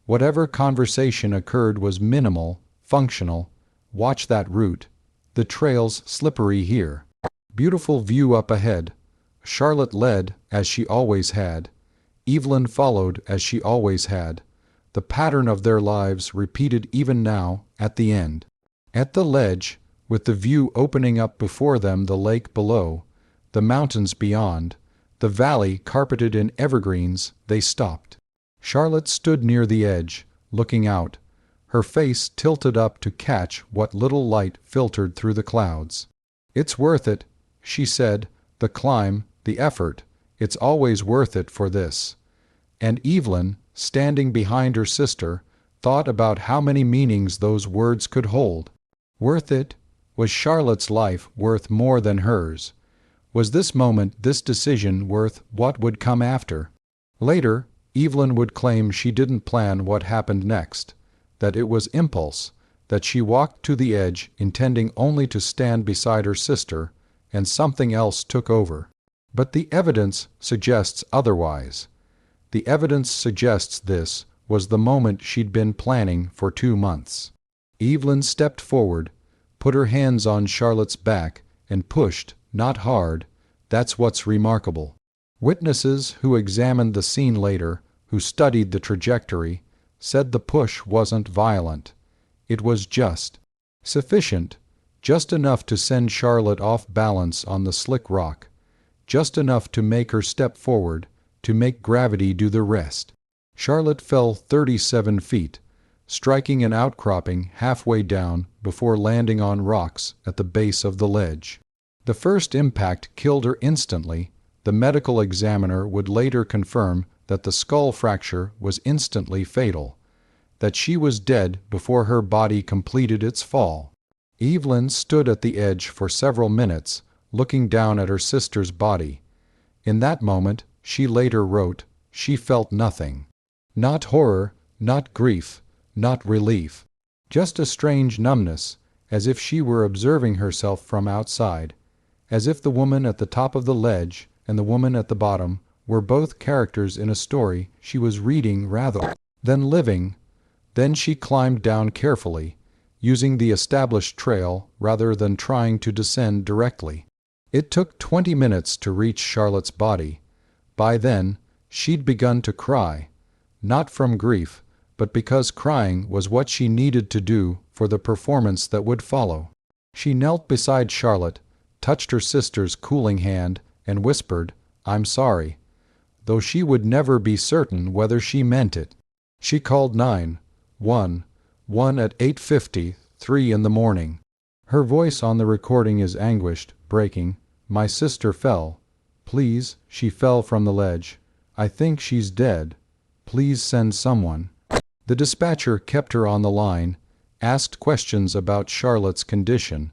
Speaker 1: Whatever conversation occurred was minimal, functional. Watch that route. The trail's slippery here. Beautiful view up ahead. Charlotte led, as she always had. Evelyn followed, as she always had. The pattern of their lives repeated even now, at the end. At the ledge, with the view opening up before them, the lake below, the mountains beyond, the valley carpeted in evergreens, they stopped. Charlotte stood near the edge, looking out, her face tilted up to catch what little light filtered through the clouds. "It's worth it," she said, "the climb, the effort, it's always worth it for this." And Evelyn, standing behind her sister, thought about how many meanings those words could hold. Worth it? Was Charlotte's life worth more than hers? Was this moment, this decision, worth what would come after? Later, Evelyn would claim she didn't plan what happened next, that it was impulse, that she walked to the edge intending only to stand beside her sister, and something else took over. But the evidence suggests otherwise. The evidence suggests this was the moment she'd been planning for 2 months. Evelyn stepped forward, put her hands on Charlotte's back, and pushed, not hard. That's what's remarkable. Witnesses who examined the scene later, who studied the trajectory, said the push wasn't violent. It was just. Sufficient. Just enough to send Charlotte off balance on the slick rock. Just enough to make her step forward, to make gravity do the rest. Charlotte fell 37 feet, striking an outcropping halfway down before landing on rocks at the base of the ledge. The first impact killed her instantly. The medical examiner would later confirm that the skull fracture was instantly fatal, that she was dead before her body completed its fall. Evelyn stood at the edge for several minutes, looking down at her sister's body. In that moment, she later wrote, she felt nothing. Not horror, not grief, not relief. Just a strange numbness, as if she were observing herself from outside, as if the woman at the top of the ledge and the woman at the bottom were both characters in a story she was reading rather than living. Then she climbed down carefully, using the established trail rather than trying to descend directly. It took 20 minutes to reach Charlotte's body. By then, she'd begun to cry, not from grief, but because crying was what she needed to do for the performance that would follow. She knelt beside Charlotte, touched her sister's cooling hand, and whispered, "I'm sorry," though she would never be certain whether she meant it. She called 911 at 8:53 in the morning. Her voice on the recording is anguished, breaking. "My sister fell. Please, she fell from the ledge. I think she's dead. Please send someone." The dispatcher kept her on the line, asked questions about Charlotte's condition,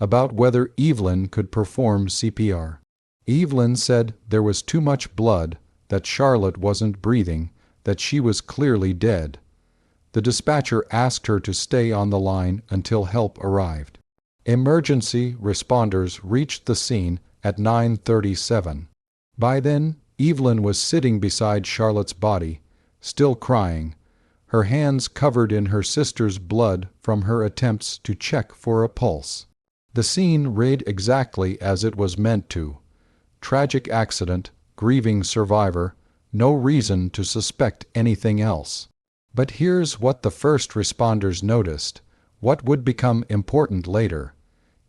Speaker 1: about whether Evelyn could perform CPR. Evelyn said there was too much blood, that Charlotte wasn't breathing, that she was clearly dead. The dispatcher asked her to stay on the line until help arrived. Emergency responders reached the scene at 9:37. By then, Evelyn was sitting beside Charlotte's body, still crying, her hands covered in her sister's blood from her attempts to check for a pulse. The scene read exactly as it was meant to. Tragic accident, grieving survivor, no reason to suspect anything else. But here's what the first responders noticed, what would become important later.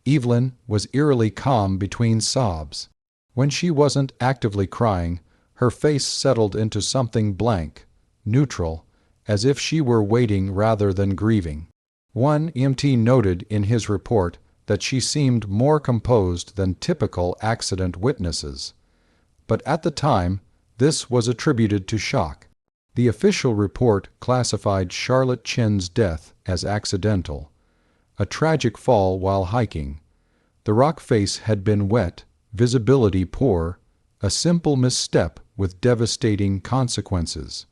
Speaker 1: Evelyn was eerily calm between sobs. When she wasn't actively crying, her face settled into something blank, neutral, as if she were waiting rather than grieving. One EMT noted in his report that she seemed more composed than typical accident witnesses. But at the time, this was attributed to shock. The official report classified Charlotte Chin's death as accidental, a tragic fall while hiking. The rock face had been wet, visibility poor, a simple misstep with devastating consequences.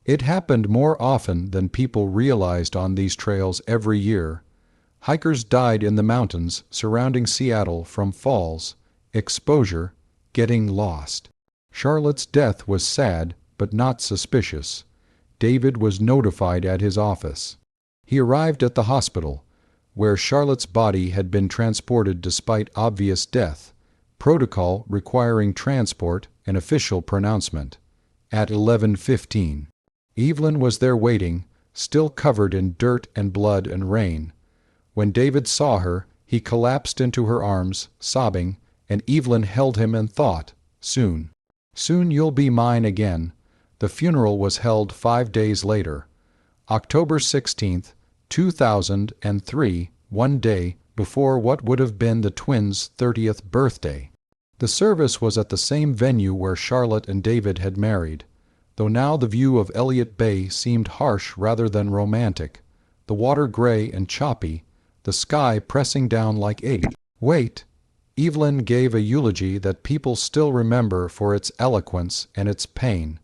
Speaker 1: It happened more often than people realized on these trails every year. Hikers died in the mountains surrounding Seattle from falls, exposure, getting lost. Charlotte's death was sad, but not suspicious. David was notified at his office. He arrived at the hospital, where Charlotte's body had been transported despite obvious death, protocol requiring transport and official pronouncement. At 11:15. Evelyn was there waiting, still covered in dirt and blood and rain. When David saw her, he collapsed into her arms, sobbing, and Evelyn held him and thought, soon you'll be mine again. The funeral was held 5 days later, October 16th, 2003, one day before what would have been the twins' 30th birthday. The service was at the same venue where Charlotte and David had married, though now the view of Elliott Bay seemed harsh rather than romantic, the water gray and choppy, the sky pressing down like age. Wait! Evelyn gave a eulogy that people still remember for its eloquence and its pain.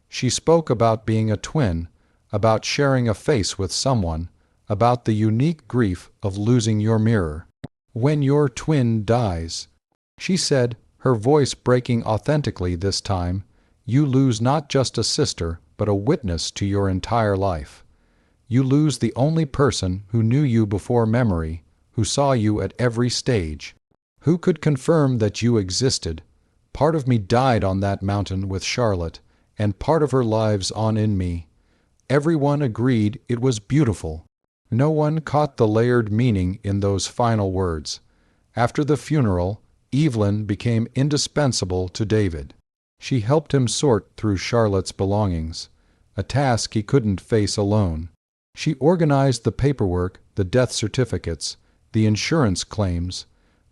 Speaker 1: She spoke about being a twin, about sharing a face with someone, about the unique grief of losing your mirror. When your twin dies, she said, her voice breaking authentically this time, you lose not just a sister, but a witness to your entire life. You lose the only person who knew you before memory, who saw you at every stage, who could confirm that you existed. Part of me died on that mountain with Charlotte, and part of her lives on in me. Everyone agreed it was beautiful. No one caught the layered meaning in those final words. After the funeral, Evelyn became indispensable to David. She helped him sort through Charlotte's belongings, a task he couldn't face alone. She organized the paperwork, the death certificates, the insurance claims,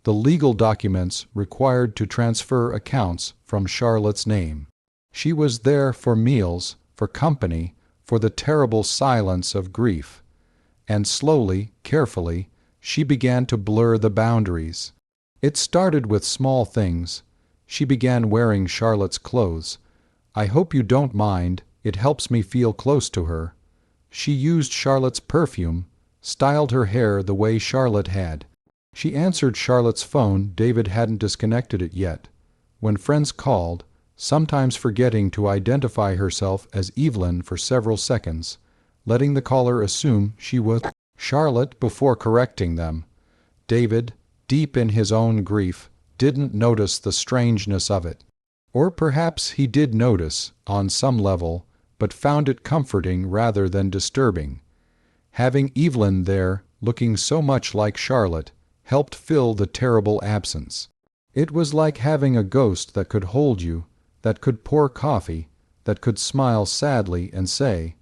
Speaker 1: the legal documents required to transfer accounts from Charlotte's name. She was there for meals, for company, for the terrible silence of grief. And slowly, carefully, she began to blur the boundaries. It started with small things. She began wearing Charlotte's clothes. I hope you don't mind, it helps me feel close to her. She used Charlotte's perfume, styled her hair the way Charlotte had. She answered Charlotte's phone. David hadn't disconnected it yet. When friends called, sometimes forgetting to identify herself as Evelyn for several seconds, letting the caller assume she was Charlotte before correcting them. David, deep in his own grief, didn't notice the strangeness of it. Or perhaps he did notice, on some level, but found it comforting rather than disturbing. Having Evelyn there, looking so much like Charlotte, helped fill the terrible absence. It was like having a ghost that could hold you, that could pour coffee, that could smile sadly and say,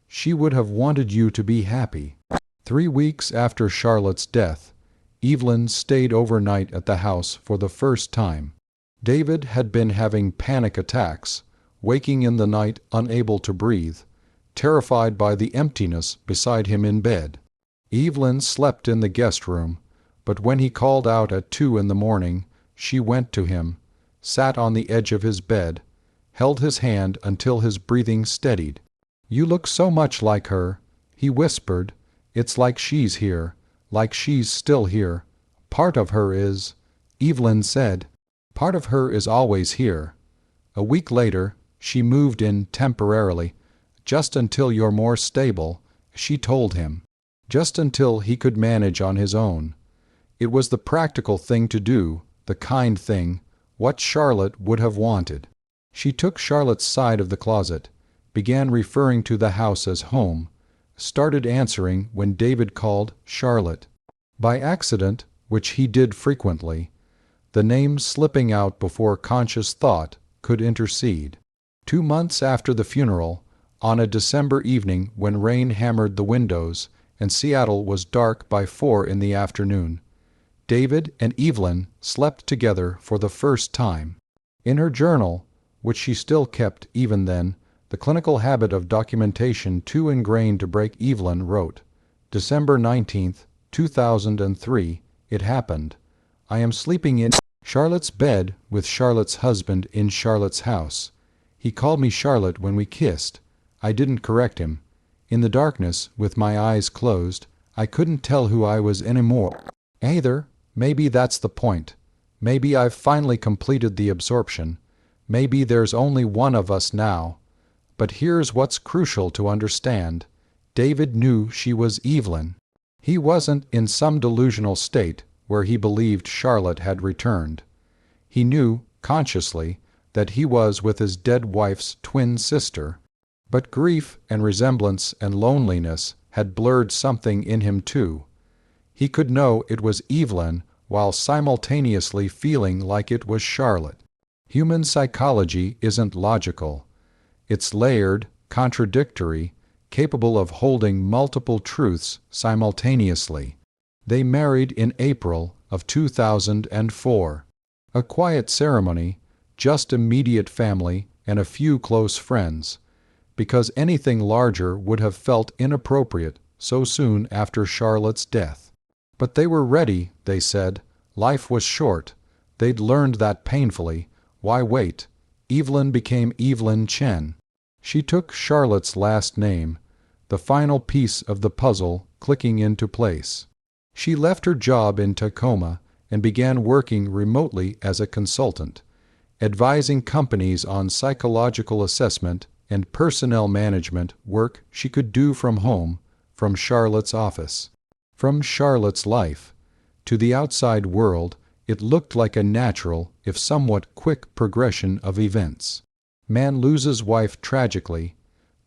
Speaker 1: she would have wanted you to be happy. 3 weeks after Charlotte's death, Evelyn stayed overnight at the house for the first time. David had been having panic attacks, waking in the night unable to breathe, terrified by the emptiness beside him in bed. Evelyn slept in the guest room, but when he called out at 2 in the morning, she went to him, sat on the edge of his bed, held his hand until his breathing steadied. You look so much like her, he whispered. It's like she's here, like she's still here. Part of her is, Evelyn said. Part of her is always here. A week later, she moved in temporarily, just until you're more stable, she told him. Just until he could manage on his own. It was the practical thing to do, the kind thing, what Charlotte would have wanted. She took Charlotte's side of the closet, began referring to the house as home, started answering when David called Charlotte. By accident, which he did frequently, the name slipping out before conscious thought could intercede. 2 months after the funeral, on a December evening when rain hammered the windows and Seattle was dark by 4 in the afternoon, David and Evelyn slept together for the first time. In her journal, which she still kept even then, the clinical habit of documentation too ingrained to break, Evelyn wrote, December 19, 2003, it happened. I am sleeping in Charlotte's bed with Charlotte's husband in Charlotte's house. He called me Charlotte when we kissed. I didn't correct him. In the darkness, with my eyes closed, I couldn't tell who I was anymore. Either, maybe that's the point. Maybe I've finally completed the absorption. Maybe there's only one of us now. But here's what's crucial to understand. David knew she was Evelyn. He wasn't in some delusional state where he believed Charlotte had returned. He knew, consciously, that he was with his dead wife's twin sister. But grief and resemblance and loneliness had blurred something in him too. He could know it was Evelyn while simultaneously feeling like it was Charlotte. Human psychology isn't logical. It's layered, contradictory, capable of holding multiple truths simultaneously. They married in April of 2004. A quiet ceremony, just immediate family and a few close friends, because anything larger would have felt inappropriate so soon after Charlotte's death. But they were ready, they said. Life was short. They'd learned that painfully. Why wait? Evelyn became Evelyn Chen. She took Charlotte's last name, the final piece of the puzzle clicking into place. She left her job in Tacoma and began working remotely as a consultant, advising companies on psychological assessment and personnel management work she could do from home, from Charlotte's office. From Charlotte's life. To the outside world, it looked like a natural, if somewhat quick progression of events. Man loses wife tragically.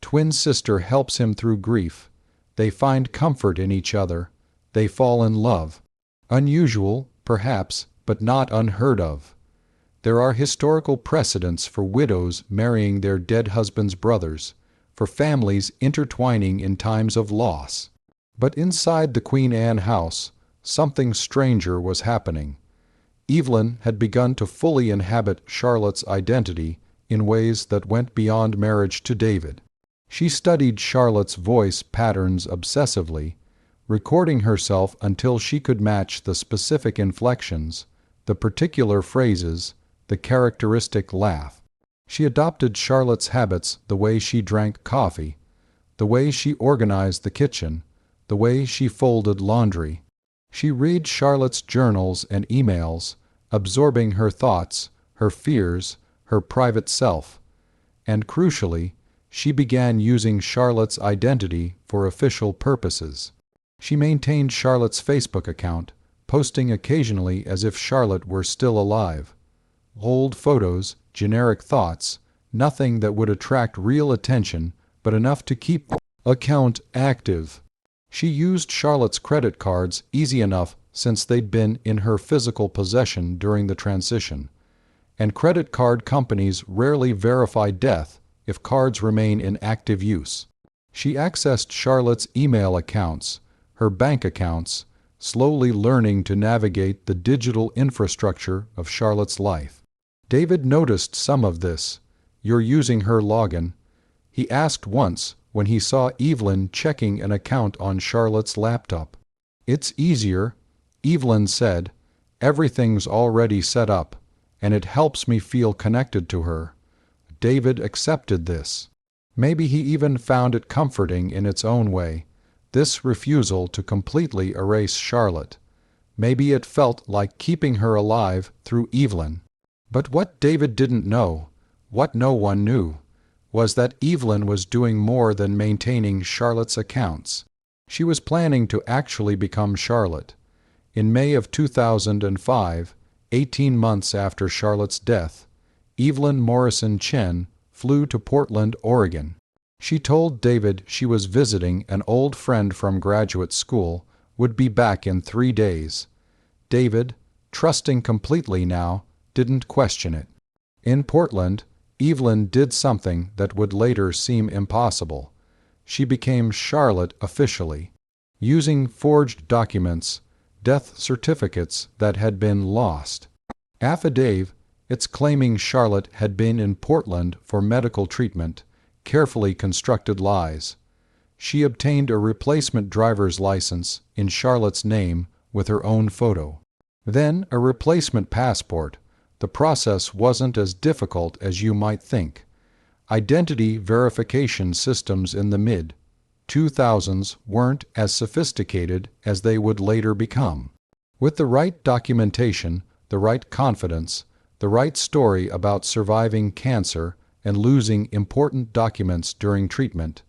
Speaker 1: Twin sister helps him through grief. They find comfort in each other. They fall in love. Unusual, perhaps, but not unheard of. There are historical precedents for widows marrying their dead husbands' brothers, for families intertwining in times of loss. But inside the Queen Anne house, something stranger was happening. Evelyn had begun to fully inhabit Charlotte's identity in ways that went beyond marriage to David. She studied Charlotte's voice patterns obsessively, recording herself until she could match the specific inflections, the particular phrases, the characteristic laugh. She adopted Charlotte's habits, the way she drank coffee, the way she organized the kitchen, the way she folded laundry. She read Charlotte's journals and emails, absorbing her thoughts, her fears, her private self. And crucially, she began using Charlotte's identity for official purposes. She maintained Charlotte's Facebook account, posting occasionally as if Charlotte were still alive. Old photos, generic thoughts, nothing that would attract real attention, but enough to keep the account active. She used Charlotte's credit cards easy enough since they'd been in her physical possession during the transition. And credit card companies rarely verify death if cards remain in active use. She accessed Charlotte's email accounts, her bank accounts, slowly learning to navigate the digital infrastructure of Charlotte's life. David noticed some of this. You're using her login. He asked once when he saw Evelyn checking an account on Charlotte's laptop. It's easier, Evelyn said. Everything's already set up, and it helps me feel connected to her. David accepted this. Maybe he even found it comforting in its own way, this refusal to completely erase Charlotte. Maybe it felt like keeping her alive through Evelyn. But what David didn't know, what no one knew, was that Evelyn was doing more than maintaining Charlotte's accounts. She was planning to actually become Charlotte. In May of 2005, 18 months after Charlotte's death, Evelyn Morrison Chen, flew to Portland, Oregon. She told David she was visiting an old friend from graduate school, would be back in 3 days. David, trusting completely now, didn't question it. In Portland, Evelyn did something that would later seem impossible. She became Charlotte officially, using forged documents, death certificates that had been lost. Affidavits claiming Charlotte had been in Portland for medical treatment, carefully constructed lies. She obtained a replacement driver's license in Charlotte's name with her own photo. Then a replacement passport. The process wasn't as difficult as you might think. Identity verification systems in the mid-2000s weren't as sophisticated as they would later become. With the right documentation, the right confidence, the right story about surviving cancer and losing important documents during treatment,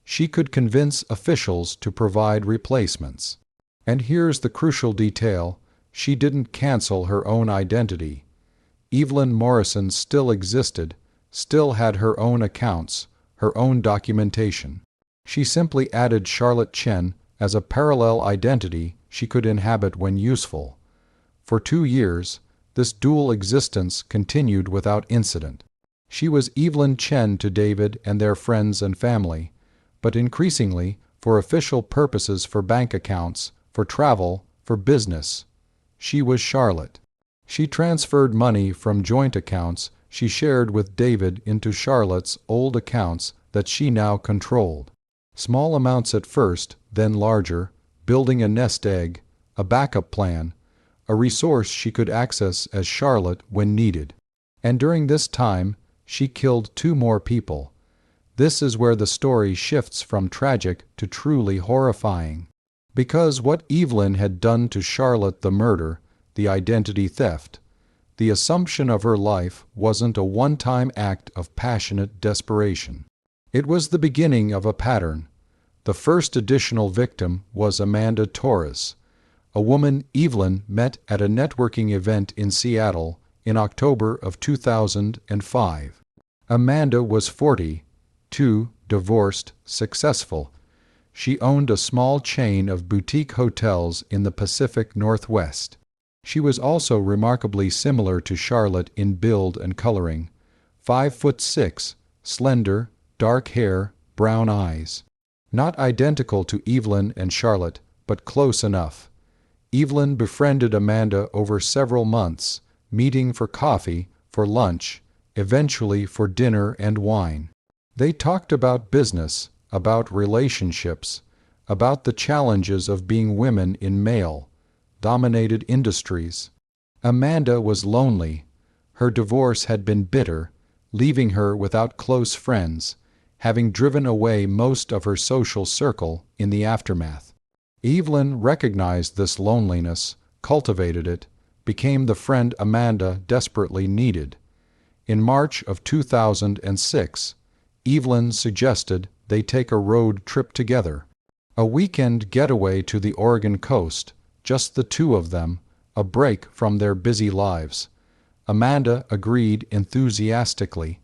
Speaker 1: she could convince officials to provide replacements. And here's the crucial detail: she didn't cancel her own identity. Evelyn Morrison still existed, still had her own accounts, her own documentation. She simply added Charlotte Chen as a parallel identity she could inhabit when useful. For 2 years, this dual existence continued without incident. She was Evelyn Chen to David and their friends and family, but increasingly, for official purposes, for bank accounts, for travel, for business, she was Charlotte. She transferred money from joint accounts she shared with David into Charlotte's old accounts that she now controlled. Small amounts at first, then larger, building a nest egg, a backup plan, a resource she could access as Charlotte when needed. And during this time, she killed 2 more people. This is where the story shifts from tragic to truly horrifying. Because what Evelyn had done to Charlotte, the murder, the identity theft, the assumption of her life, wasn't a one-time act of passionate desperation. It was the beginning of a pattern. The first additional victim was Amanda Torres, a woman Evelyn met at a networking event in Seattle in October of 2005. Amanda was 42, divorced, successful. She owned a small chain of boutique hotels in the Pacific Northwest. She was also remarkably similar to Charlotte in build and coloring. 5'6", slender, dark hair, brown eyes. Not identical to Evelyn and Charlotte, but close enough. Evelyn befriended Amanda over several months, meeting for coffee, for lunch, eventually for dinner and wine. They talked about business, about relationships, about the challenges of being women in male-dominated industries. Amanda was lonely. Her divorce had been bitter, leaving her without close friends, having driven away most of her social circle in the aftermath. Evelyn recognized this loneliness, cultivated it, became the friend Amanda desperately needed. In March of 2006, Evelyn suggested they take a road trip together. A weekend getaway to the Oregon coast, just the 2 of them, a break from their busy lives. Amanda agreed enthusiastically.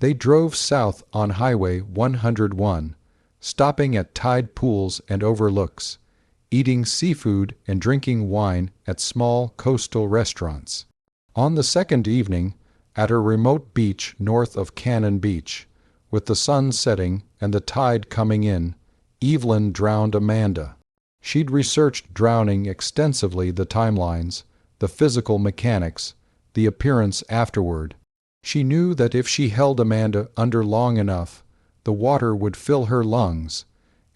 Speaker 1: They drove south on Highway 101, stopping at tide pools and overlooks, eating seafood and drinking wine at small coastal restaurants. On the second evening, at a remote beach north of Cannon Beach, with the sun setting and the tide coming in, Evelyn drowned Amanda. She'd researched drowning extensively, the timelines, the physical mechanics, the appearance afterward. She knew that if she held Amanda under long enough, the water would fill her lungs,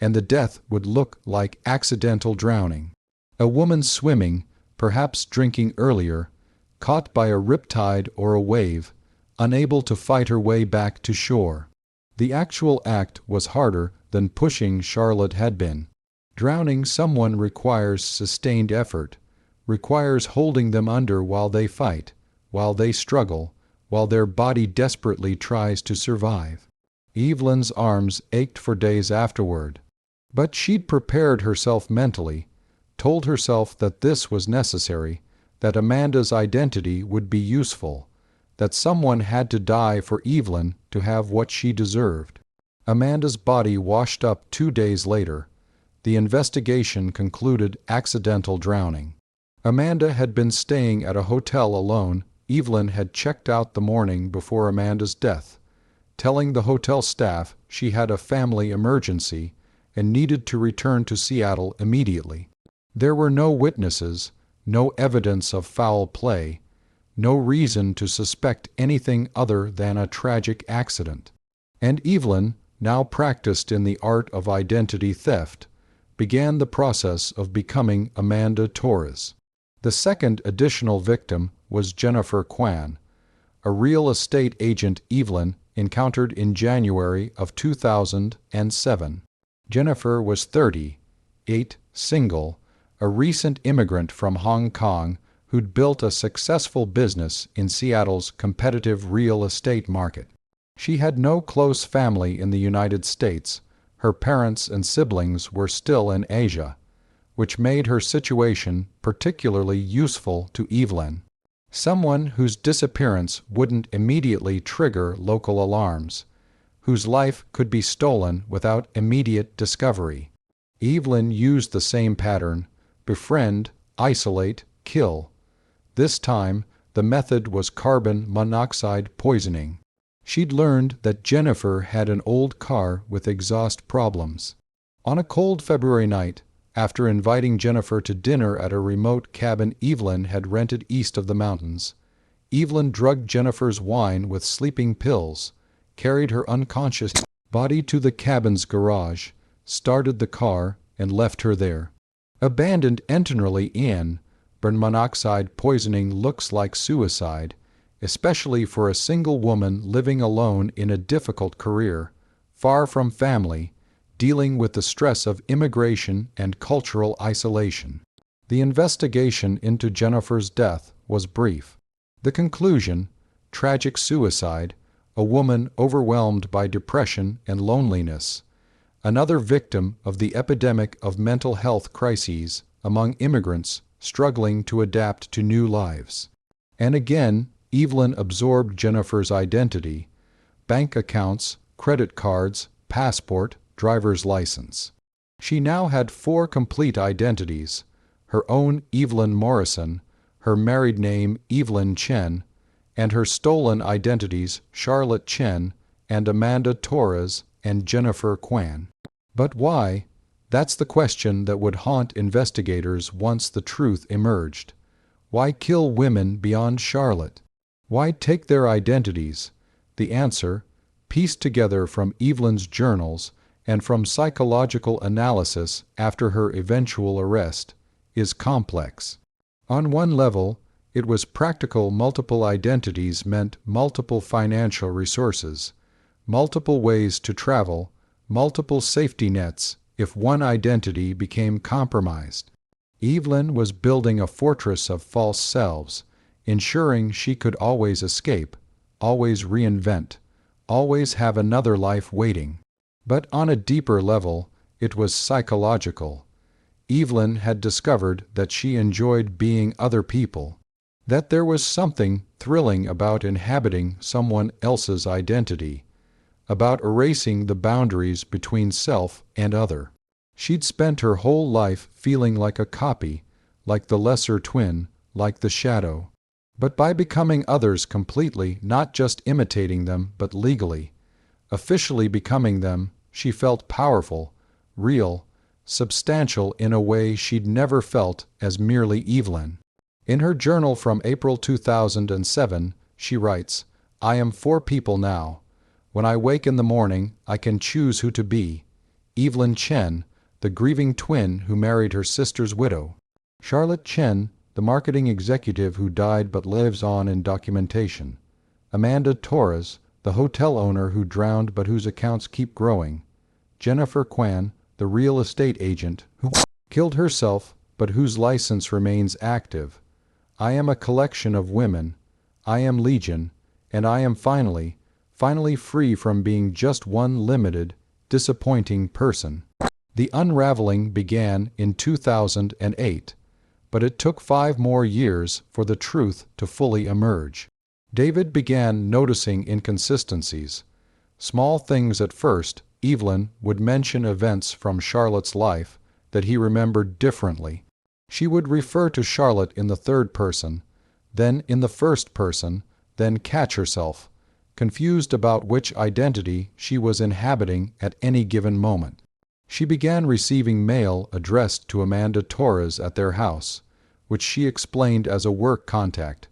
Speaker 1: and the death would look like accidental drowning. A woman swimming, perhaps drinking earlier, caught by a riptide or a wave, unable to fight her way back to shore. The actual act was harder than pushing Charlotte had been. Drowning someone requires sustained effort, requires holding them under while they fight, while they struggle, while their body desperately tries to survive. Evelyn's arms ached for days afterward. But she'd prepared herself mentally, told herself that this was necessary, that Amanda's identity would be useful, that someone had to die for Evelyn to have what she deserved. Amanda's body washed up 2 days later. The investigation concluded accidental drowning. Amanda had been staying at a hotel alone. Evelyn had checked out the morning before Amanda's death, telling the hotel staff she had a family emergency and needed to return to Seattle immediately. There were no witnesses, no evidence of foul play, no reason to suspect anything other than a tragic accident. And Evelyn, now practiced in the art of identity theft, began the process of becoming Amanda Torres. The second additional victim was Jennifer Kwan, a real estate agent Evelyn encountered in January of 2007. Jennifer was 38, single, a recent immigrant from Hong Kong who'd built a successful business in Seattle's competitive real estate market. She had no close family in the United States. Her parents and siblings were still in Asia, which made her situation particularly useful to Evelyn. Someone whose disappearance wouldn't immediately trigger local alarms, whose life could be stolen without immediate discovery. Evelyn used the same pattern: befriend, isolate, kill. This time, the method was carbon monoxide poisoning. She'd learned that Jennifer had an old car with exhaust problems. On a cold February night, after inviting Jennifer to dinner at a remote cabin Evelyn had rented east of the mountains, Evelyn drugged Jennifer's wine with sleeping pills, carried her unconscious body to the cabin's garage, started the car, and left her there. Abandoned entirely in, carbon monoxide poisoning looks like suicide, especially for a single woman living alone in a difficult career, far from family, dealing with the stress of immigration and cultural isolation. The investigation into Jennifer's death was brief. The conclusion: tragic suicide, a woman overwhelmed by depression and loneliness, another victim of the epidemic of mental health crises among immigrants struggling to adapt to new lives. And again, Evelyn absorbed Jennifer's identity: bank accounts, credit cards, passport, driver's license. She now had 4 complete identities: her own Evelyn Morrison, her married name Evelyn Chen, and her stolen identities Charlotte Chen and Amanda Torres and Jennifer Kwan. But why? That's the question that would haunt investigators once the truth emerged. Why kill women beyond Charlotte? Why take their identities? The answer, pieced together from Evelyn's journals and from psychological analysis after her eventual arrest, is complex. On one level, it was practical. Multiple identities meant multiple financial resources, multiple ways to travel, multiple safety nets if one identity became compromised. Evelyn was building a fortress of false selves, ensuring she could always escape, always reinvent, always have another life waiting. But on a deeper level, it was psychological. Evelyn had discovered that she enjoyed being other people, that there was something thrilling about inhabiting someone else's identity, about erasing the boundaries between self and other. She'd spent her whole life feeling like a copy, like the lesser twin, like the shadow. But by becoming others completely, not just imitating them, but legally, officially becoming them, she felt powerful, real, substantial in a way she'd never felt as merely Evelyn. In her journal from April 2007, she writes, "I am 4 people now. When I wake in the morning, I can choose who to be. Evelyn Chen, the grieving twin who married her sister's widow. Charlotte Chen, the marketing executive who died but lives on in documentation. Amanda Torres, the hotel owner who drowned but whose accounts keep growing. Jennifer Kwan, the real estate agent who killed herself but whose license remains active. I am a collection of women. I am Legion, and I am finally free from being just one limited, disappointing person." The unraveling began in 2008, but it took 5 more years for the truth to fully emerge. David began noticing inconsistencies. Small things at first. Evelyn would mention events from Charlotte's life that he remembered differently. She would refer to Charlotte in the third person, then in the first person, then catch herself, confused about which identity she was inhabiting at any given moment. She began receiving mail addressed to Amanda Torres at their house, which she explained as a work contact,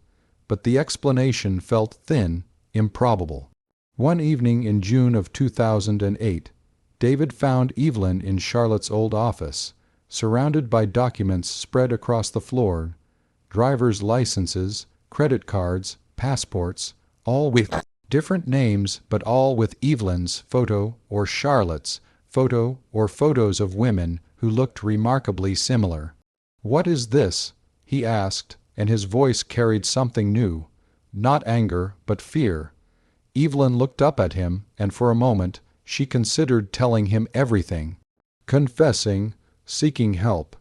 Speaker 1: but the explanation felt thin, improbable. One evening in June of 2008, David found Evelyn in Charlotte's old office, surrounded by documents spread across the floor, driver's licenses, credit cards, passports, all with different names but all with Evelyn's photo or Charlotte's photo or photos of women who looked remarkably similar. "What is this?" he asked, and his voice carried something new, not anger but fear. Evelyn looked up at him, and for a moment she considered telling him everything, confessing, seeking help.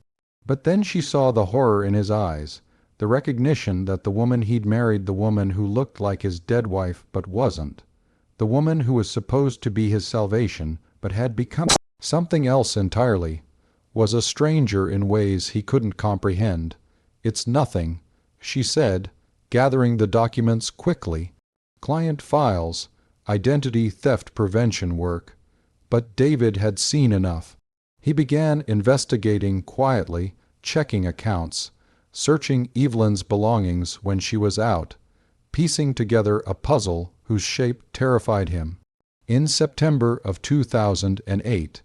Speaker 1: But then she saw the horror in his eyes, the recognition that the woman he'd married, the woman who looked like his dead wife but wasn't, the woman who was supposed to be his salvation but had become something else entirely, was a stranger in ways he couldn't comprehend. "It's nothing," she said, gathering the documents quickly. Client files, identity theft prevention work. But David had seen enough. He began investigating quietly, checking accounts, searching Evelyn's belongings when she was out, piecing together a puzzle whose shape terrified him. In September of 2008,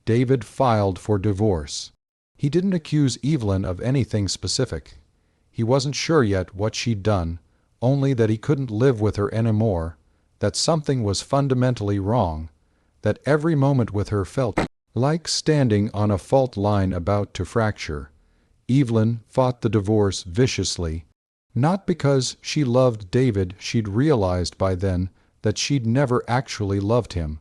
Speaker 1: David filed for divorce. He didn't accuse Evelyn of anything specific. He wasn't sure yet what she'd done, only that he couldn't live with her anymore, that something was fundamentally wrong, that every moment with her felt like standing on a fault line about to fracture. Evelyn fought the divorce viciously, not because she loved David. She'd realized by then that she'd never actually loved him,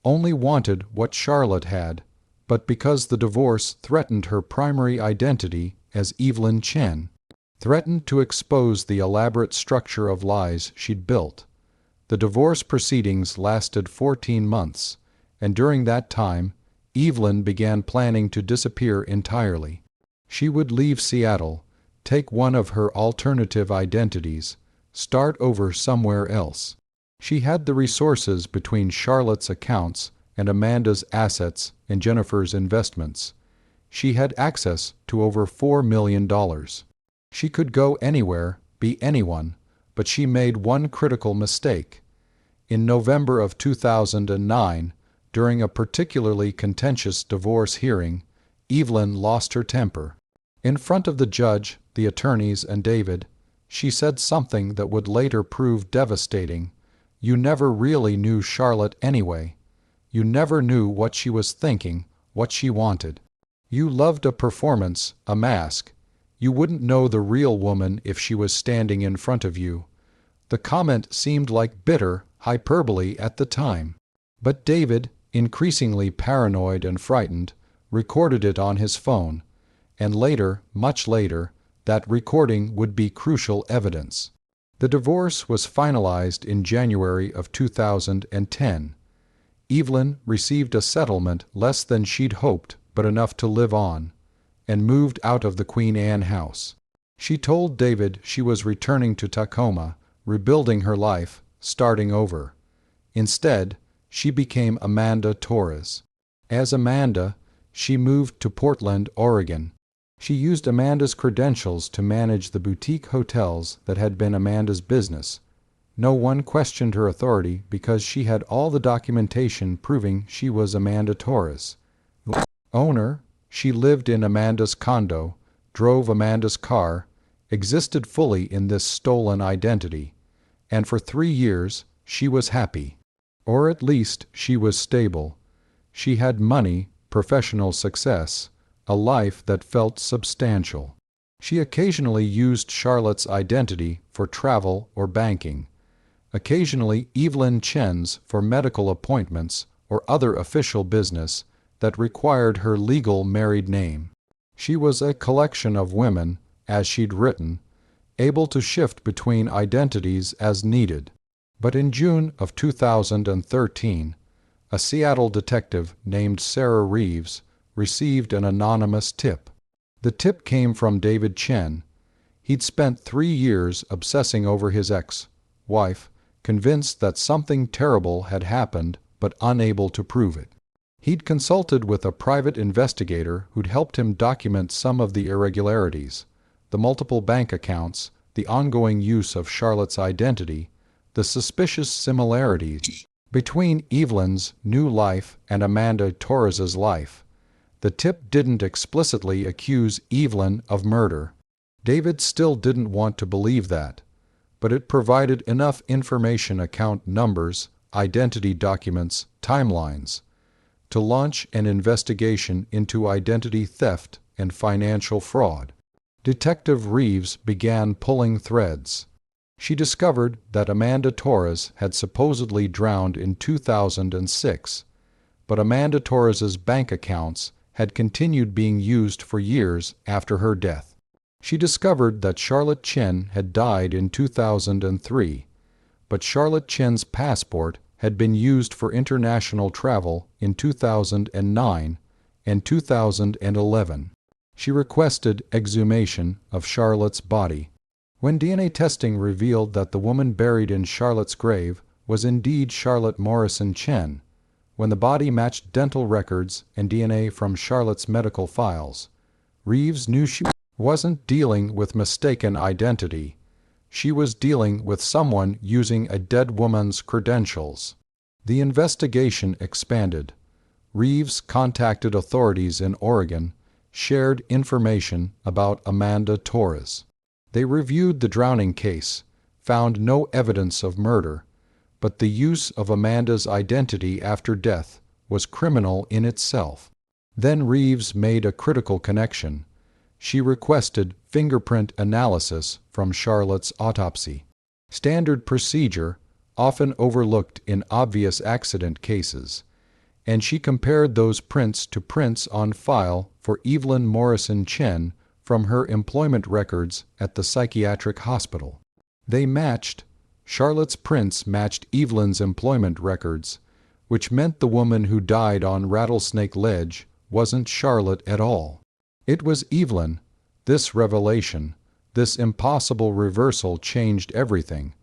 Speaker 1: only wanted what Charlotte had, but because the divorce threatened her primary identity as Evelyn Chen, threatened to expose the elaborate structure of lies she'd built. The divorce proceedings lasted 14 months, and during that time, Evelyn began planning to disappear entirely. She would leave Seattle, take one of her alternative identities, start over somewhere else. She had the resources between Charlotte's accounts and Amanda's assets and Jennifer's investments. She had access to over $4 million. She could go anywhere, be anyone, but she made one critical mistake. In November of 2009, during a particularly contentious divorce hearing, Evelyn lost her temper. In front of the judge, the attorneys, and David, she said something that would later prove devastating. "You never really knew Charlotte anyway. You never knew what she was thinking, what she wanted. You loved a performance, a mask. You wouldn't know the real woman if she was standing in front of you." The comment seemed like bitter hyperbole at the time. But David, increasingly paranoid and frightened, recorded it on his phone, and later, much later, that recording would be crucial evidence. The divorce was finalized in January of 2010. Evelyn received a settlement less than she'd hoped, but enough to live on, and moved out of the Queen Anne house. She told David she was returning to Tacoma, rebuilding her life, starting over. Instead, she became Amanda Torres. As Amanda, she moved to Portland, Oregon. She used Amanda's credentials to manage the boutique hotels that had been Amanda's business. No one questioned her authority because she had all the documentation proving she was Amanda Torres. The owner, she lived in Amanda's condo, drove Amanda's car, existed fully in this stolen identity, and for 3 years she was happy. Or at least she was stable. She had money, professional success, a life that felt substantial. She occasionally used Charlotte's identity for travel or banking, occasionally Evelyn Chen's for medical appointments or other official business that required her legal married name. She was a collection of women, as she'd written, able to shift between identities as needed. But in June of 2013, a Seattle detective named Sarah Reeves received an anonymous tip. The tip came from David Chen. He'd spent 3 years obsessing over his ex-wife, convinced that something terrible had happened but unable to prove it. He'd consulted with a private investigator who'd helped him document some of the irregularities, the multiple bank accounts, the ongoing use of Charlotte's identity, the suspicious similarities between Evelyn's new life and Amanda Torres's life. The tip didn't explicitly accuse Evelyn of murder. David still didn't want to believe that, but it provided enough information, account numbers, identity documents, timelines, to launch an investigation into identity theft and financial fraud. Detective Reeves began pulling threads. She discovered that Amanda Torres had supposedly drowned in 2006, but Amanda Torres's bank accounts had continued being used for years after her death. She discovered that Charlotte Chen had died in 2003, but Charlotte Chen's passport had been used for international travel in 2009 and 2011. She requested exhumation of Charlotte's body. When DNA testing revealed that the woman buried in Charlotte's grave was indeed Charlotte Morrison Chen, when the body matched dental records and DNA from Charlotte's medical files, Reeves knew she wasn't dealing with mistaken identity. She was dealing with someone using a dead woman's credentials. The investigation expanded. Reeves contacted authorities in Oregon, shared information about Amanda Torres. They reviewed the drowning case, found no evidence of murder, but the use of Amanda's identity after death was criminal in itself. Then Reeves made a critical connection. She requested fingerprint analysis from Charlotte's autopsy. Standard procedure, often overlooked in obvious accident cases, and she compared those prints to prints on file for Evelyn Morrison Chen from her employment records at the psychiatric hospital. They matched. Charlotte's prints matched Evelyn's employment records, which meant the woman who died on Rattlesnake Ledge wasn't Charlotte at all. It was Evelyn. This revelation, this impossible reversal changed everything.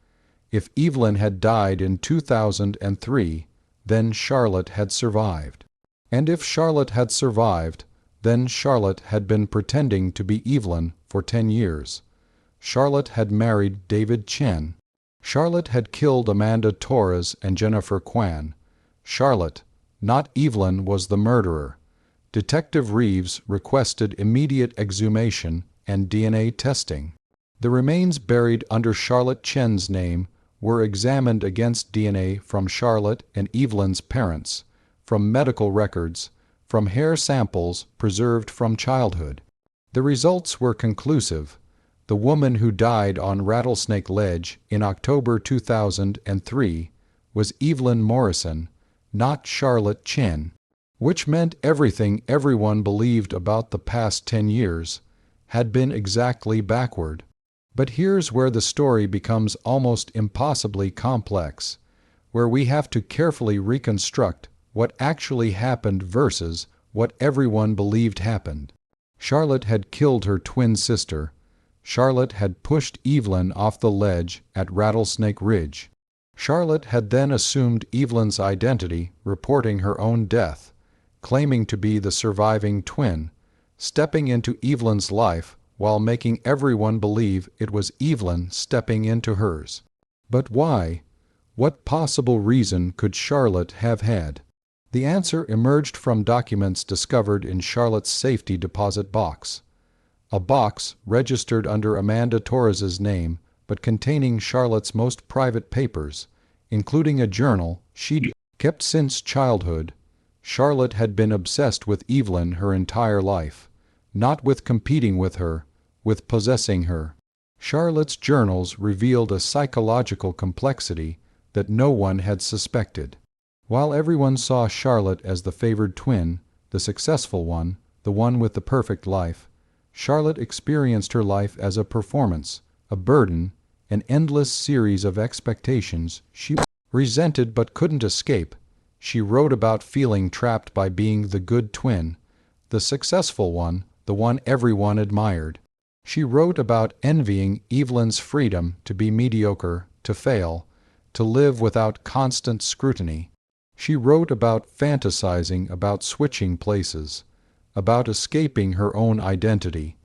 Speaker 1: If Evelyn had died in 2003, then Charlotte had survived. And if Charlotte had survived, then Charlotte had been pretending to be Evelyn for 10 years. Charlotte had married David Chen. Charlotte had killed Amanda Torres and Jennifer Kwan. Charlotte, not Evelyn, was the murderer. Detective Reeves requested immediate exhumation and DNA testing. The remains buried under Charlotte Chen's name were examined against DNA from Charlotte and Evelyn's parents, from medical records, from hair samples preserved from childhood. The results were conclusive. The woman who died on Rattlesnake Ledge in October 2003 was Evelyn Morrison, not Charlotte Chen, which meant everything everyone believed about the past 10 years had been exactly backward. But here's where the story becomes almost impossibly complex, where we have to carefully reconstruct what actually happened versus what everyone believed happened. Charlotte had killed her twin sister. Charlotte had pushed Evelyn off the ledge at Rattlesnake Ridge. Charlotte had then assumed Evelyn's identity, reporting her own death, claiming to be the surviving twin, stepping into Evelyn's life while making everyone believe it was Evelyn stepping into hers. But why? What possible reason could Charlotte have had? The answer emerged from documents discovered in Charlotte's safety deposit box. A box registered under Amanda Torres's name but containing Charlotte's most private papers, including a journal she'd kept since childhood. Charlotte had been obsessed with Evelyn her entire life, not with competing with her, with possessing her. Charlotte's journals revealed a psychological complexity that no one had suspected. While everyone saw Charlotte as the favored twin, the successful one, the one with the perfect life, Charlotte experienced her life as a performance, a burden, an endless series of expectations she resented but couldn't escape. She wrote about feeling trapped by being the good twin, the successful one, the one everyone admired. She wrote about envying Evelyn's freedom to be mediocre, to fail, to live without constant scrutiny. She wrote about fantasizing about switching places, about escaping her own identity.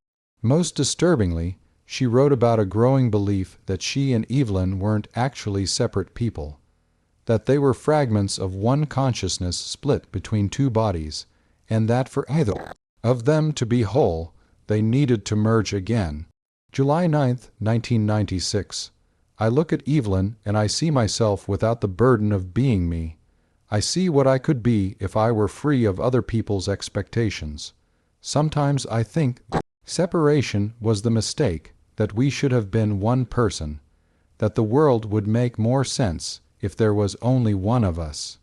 Speaker 1: Most disturbingly, she wrote about a growing belief that she and Evelyn weren't actually separate people, that they were fragments of one consciousness split between two bodies, and that for either of them to be whole, they needed to merge again. July 9, 1996. I look at Evelyn and I see myself without the burden of being me. I see what I could be if I were free of other people's expectations. Sometimes I think separation was the mistake, that we should have been one person, that the world would make more sense if there was only one of us.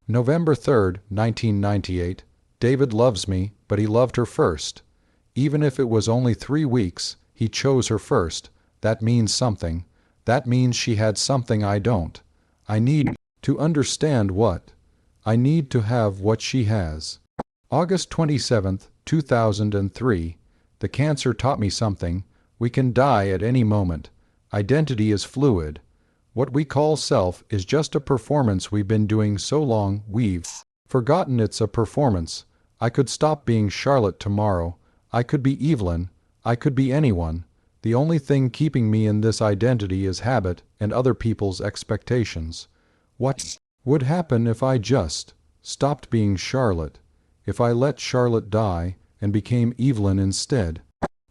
Speaker 1: November 3, 1998. David loves me, but he loved her first. Even if it was only 3 weeks, he chose her first. That means something. That means she had something I don't. I need to understand what. I need to have what she has. August 27, 2003. The cancer taught me something. We can die at any moment. Identity is fluid. What we call self is just a performance we've been doing so long we've forgotten it's a performance. I could stop being Charlotte tomorrow. I could be Evelyn. I could be anyone. The only thing keeping me in this identity is habit and other people's expectations. What would happen if I just stopped being Charlotte? If I let Charlotte die and became Evelyn instead?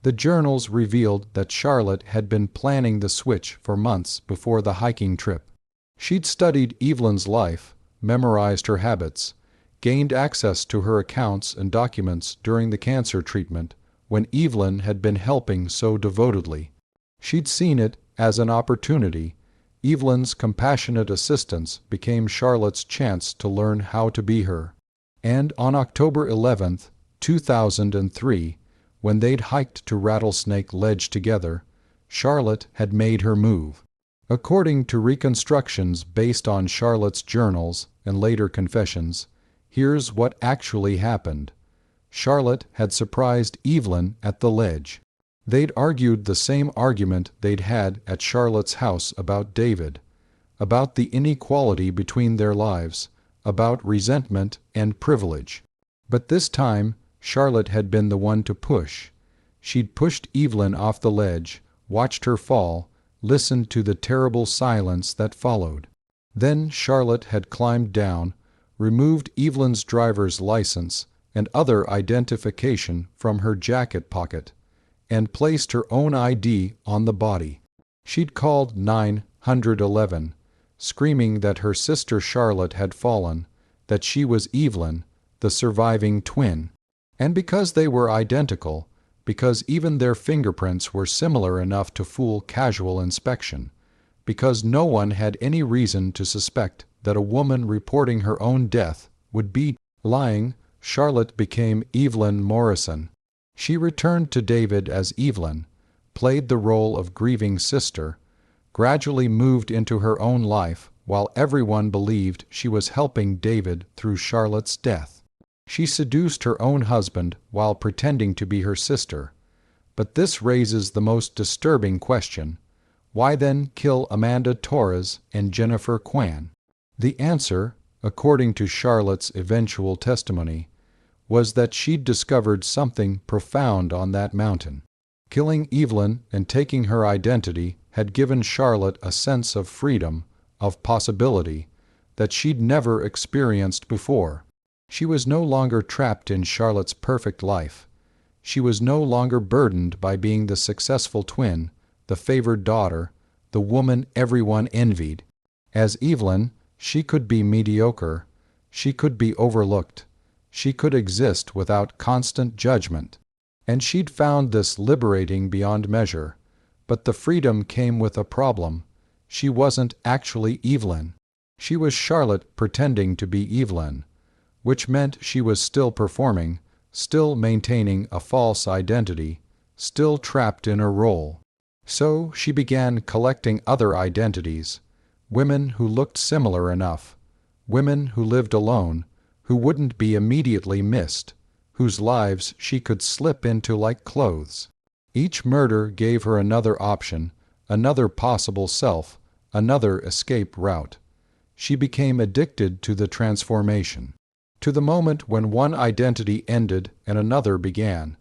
Speaker 1: The journals revealed that Charlotte had been planning the switch for months before the hiking trip. She'd studied Evelyn's life, memorized her habits, gained access to her accounts and documents during the cancer treatment when Evelyn had been helping so devotedly. She'd seen it as an opportunity. Evelyn's compassionate assistance became Charlotte's chance to learn how to be her. And on October 11, 2003, when they'd hiked to Rattlesnake Ledge together, Charlotte had made her move. According to reconstructions based on Charlotte's journals and later confessions, here's what actually happened. Charlotte had surprised Evelyn at the ledge. They'd argued the same argument they'd had at Charlotte's house about David, about the inequality between their lives, about resentment and privilege. But this time, Charlotte had been the one to push. She'd pushed Evelyn off the ledge, watched her fall, listened to the terrible silence that followed. Then Charlotte had climbed down, removed Evelyn's driver's license and other identification from her jacket pocket, and placed her own ID on the body. She'd called 911, screaming that her sister Charlotte had fallen, that she was Evelyn, the surviving twin. And because they were identical, because even their fingerprints were similar enough to fool casual inspection, because no one had any reason to suspect that a woman reporting her own death would be lying, Charlotte became Evelyn Morrison. She returned to David as Evelyn, played the role of grieving sister, gradually moved into her own life while everyone believed she was helping David through Charlotte's death. She seduced her own husband while pretending to be her sister. But this raises the most disturbing question. Why then kill Amanda Torres and Jennifer Kwan? The answer, according to Charlotte's eventual testimony, was that she'd discovered something profound on that mountain. Killing Evelyn and taking her identity had given Charlotte a sense of freedom, of possibility, that she'd never experienced before. She was no longer trapped in Charlotte's perfect life. She was no longer burdened by being the successful twin, the favored daughter, the woman everyone envied. As Evelyn, she could be mediocre. She could be overlooked. She could exist without constant judgment. And she'd found this liberating beyond measure. But the freedom came with a problem. She wasn't actually Evelyn. She was Charlotte pretending to be Evelyn, which meant she was still performing, still maintaining a false identity, still trapped in her role. So she began collecting other identities, women who looked similar enough, women who lived alone, who wouldn't be immediately missed, whose lives she could slip into like clothes. Each murder gave her another option, another possible self, another escape route. She became addicted to the transformation, to the moment when one identity ended and another began,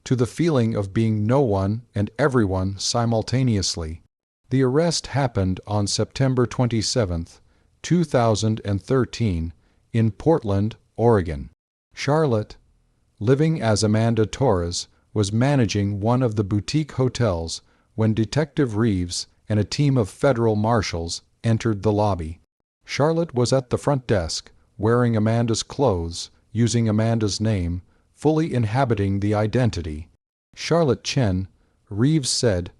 Speaker 1: to the feeling of being no one and everyone simultaneously. The arrest happened on September 27, 2013, in Portland, Oregon. Charlotte, living as Amanda Torres, was managing one of the boutique hotels when Detective Reeves and a team of federal marshals entered the lobby. Charlotte was at the front desk, wearing Amanda's clothes, using Amanda's name, fully inhabiting the identity. "Charlotte Chen," Reeves said.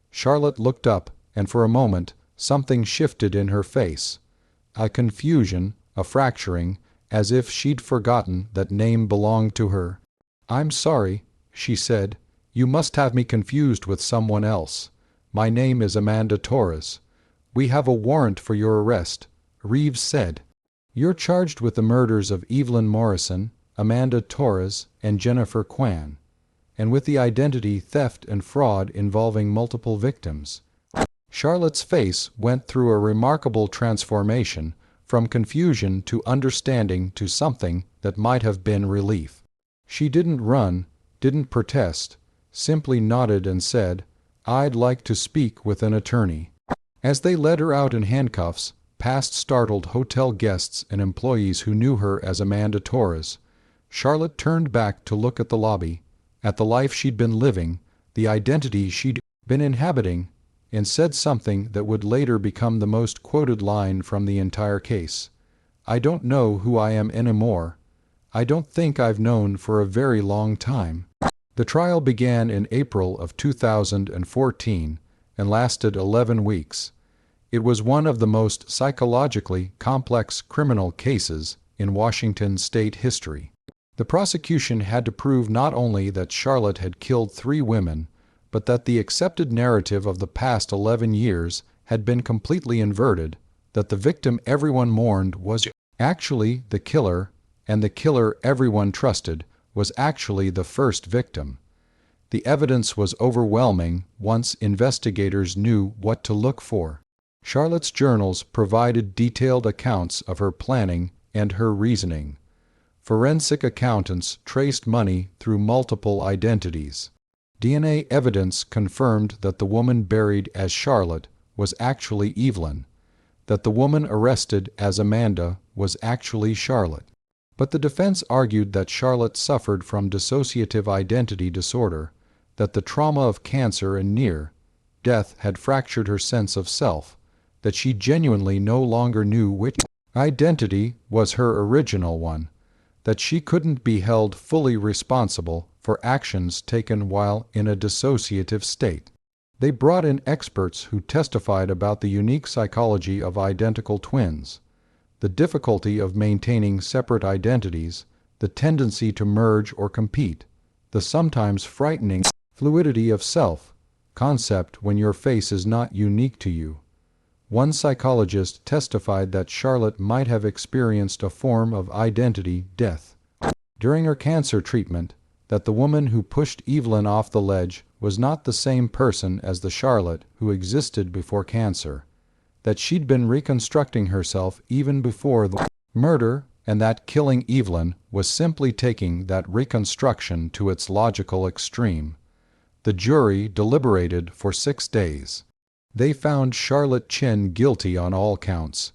Speaker 1: Charlotte looked up, and for a moment something shifted in her face. A confusion, a fracturing, as if she'd forgotten that name belonged to her. "I'm sorry," she said. "You must have me confused with someone else. My name is Amanda Torres. We have a warrant for your arrest," Reeves said. "You're charged with the murders of Evelyn Morrison, Amanda Torres, and Jennifer Kwan, and with the identity theft and fraud involving multiple victims." Charlotte's face went through a remarkable transformation, from confusion to understanding to something that might have been relief. She didn't run, didn't protest, simply nodded and said, "I'd like to speak with an attorney." As they led her out in handcuffs, past startled hotel guests and employees who knew her as Amanda Torres, Charlotte turned back to look at the lobby, at the life she'd been living, the identity she'd been inhabiting, and said something that would later become the most quoted line from the entire case. "I don't know who I am anymore. I don't think I've known for a very long time." The trial began in April of 2014 and lasted 11 weeks. It was one of the most psychologically complex criminal cases in Washington state history. The prosecution had to prove not only that Charlotte had killed 3 women, but that the accepted narrative of the past 11 years had been completely inverted, that the victim everyone mourned was actually the killer, and the killer everyone trusted was actually the first victim. The evidence was overwhelming once investigators knew what to look for. Charlotte's journals provided detailed accounts of her planning and her reasoning. Forensic accountants traced money through multiple identities. DNA evidence confirmed that the woman buried as Charlotte was actually Evelyn, that the woman arrested as Amanda was actually Charlotte. But the defense argued that Charlotte suffered from dissociative identity disorder, that the trauma of cancer and near death had fractured her sense of self, that she genuinely no longer knew which identity was her original one, that she couldn't be held fully responsible for actions taken while in a dissociative state. They brought in experts who testified about the unique psychology of identical twins, the difficulty of maintaining separate identities, the tendency to merge or compete, the sometimes frightening fluidity of self concept when your face is not unique to you. One psychologist testified that Charlotte might have experienced a form of identity death during her cancer treatment, that the woman who pushed Evelyn off the ledge was not the same person as the Charlotte who existed before cancer, that she'd been reconstructing herself even before the murder, and that killing Evelyn was simply taking that reconstruction to its logical extreme. The jury deliberated for 6 days. They found Charlotte Chen guilty on all counts: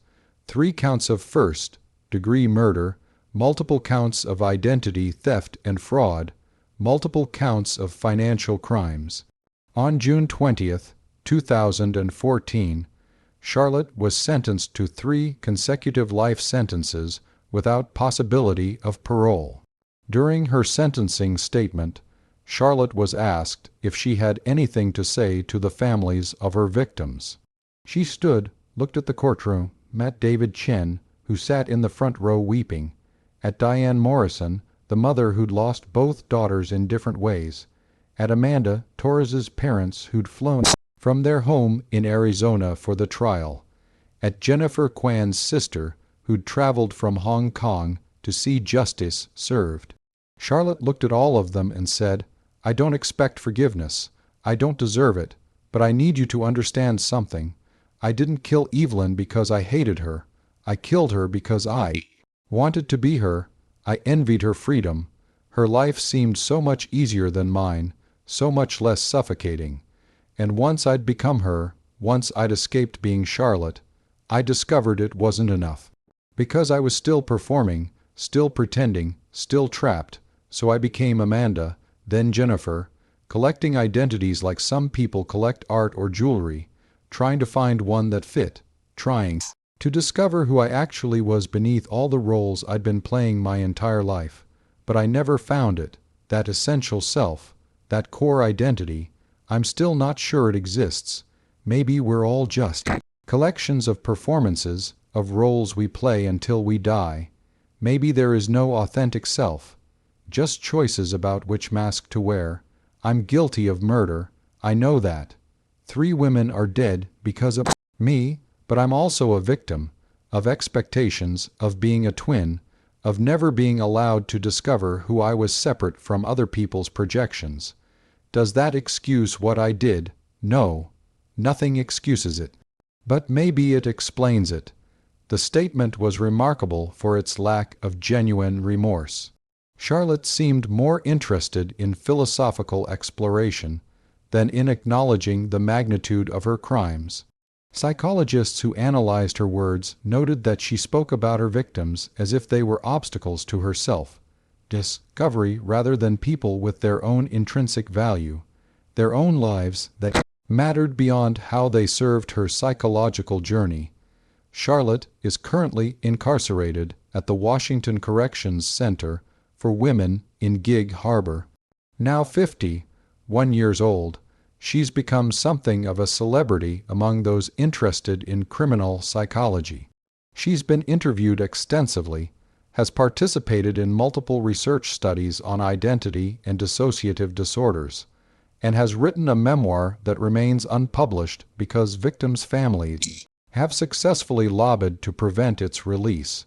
Speaker 1: 3 counts of first-degree murder, multiple counts of identity theft and fraud, multiple counts of financial crimes. On June 20, 2014, Charlotte was sentenced to 3 consecutive life sentences without possibility of parole. During her sentencing statement, Charlotte was asked if she had anything to say to the families of her victims. She stood, looked at the courtroom, met David Chen, who sat in the front row weeping, at Diane Morrison, the mother who'd lost both daughters in different ways, at Amanda Torres's parents who'd flown from their home in Arizona for the trial, at Jennifer Kwan's sister, who'd traveled from Hong Kong to see justice served. Charlotte looked at all of them and said, "I don't expect forgiveness. I don't deserve it, but I need you to understand something. I didn't kill Evelyn because I hated her. I killed her because I wanted to be her. I envied her freedom. Her life seemed so much easier than mine, so much less suffocating. And once I'd become her, once I'd escaped being Charlotte, I discovered it wasn't enough. Because I was still performing, still pretending, still trapped, so I became Amanda, then Jennifer, collecting identities like some people collect art or jewelry, trying to find one that fit, trying to discover who I actually was beneath all the roles I'd been playing my entire life. But I never found it, that essential self, that core identity. I'm still not sure it exists. Maybe we're all just collections of performances, of roles we play until we die. Maybe there is no authentic self, just choices about which mask to wear. I'm guilty of murder, I know that. 3 women are dead because of me, but I'm also a victim of expectations, of being a twin, of never being allowed to discover who I was separate from other people's projections. Does that excuse what I did? No. Nothing excuses it. But maybe it explains it. The statement was remarkable for its lack of genuine remorse. Charlotte seemed more interested in philosophical exploration than in acknowledging the magnitude of her crimes. Psychologists who analyzed her words noted that she spoke about her victims as if they were obstacles to her self-discovery rather than people with their own intrinsic value, their own lives that mattered beyond how they served her psychological journey. Charlotte is currently incarcerated at the Washington Corrections Center for Women in Gig Harbor. Now 51 years old, she's become something of a celebrity among those interested in criminal psychology. She's been interviewed extensively, has participated in multiple research studies on identity and dissociative disorders, and has written a memoir that remains unpublished because victims' families have successfully lobbied to prevent its release.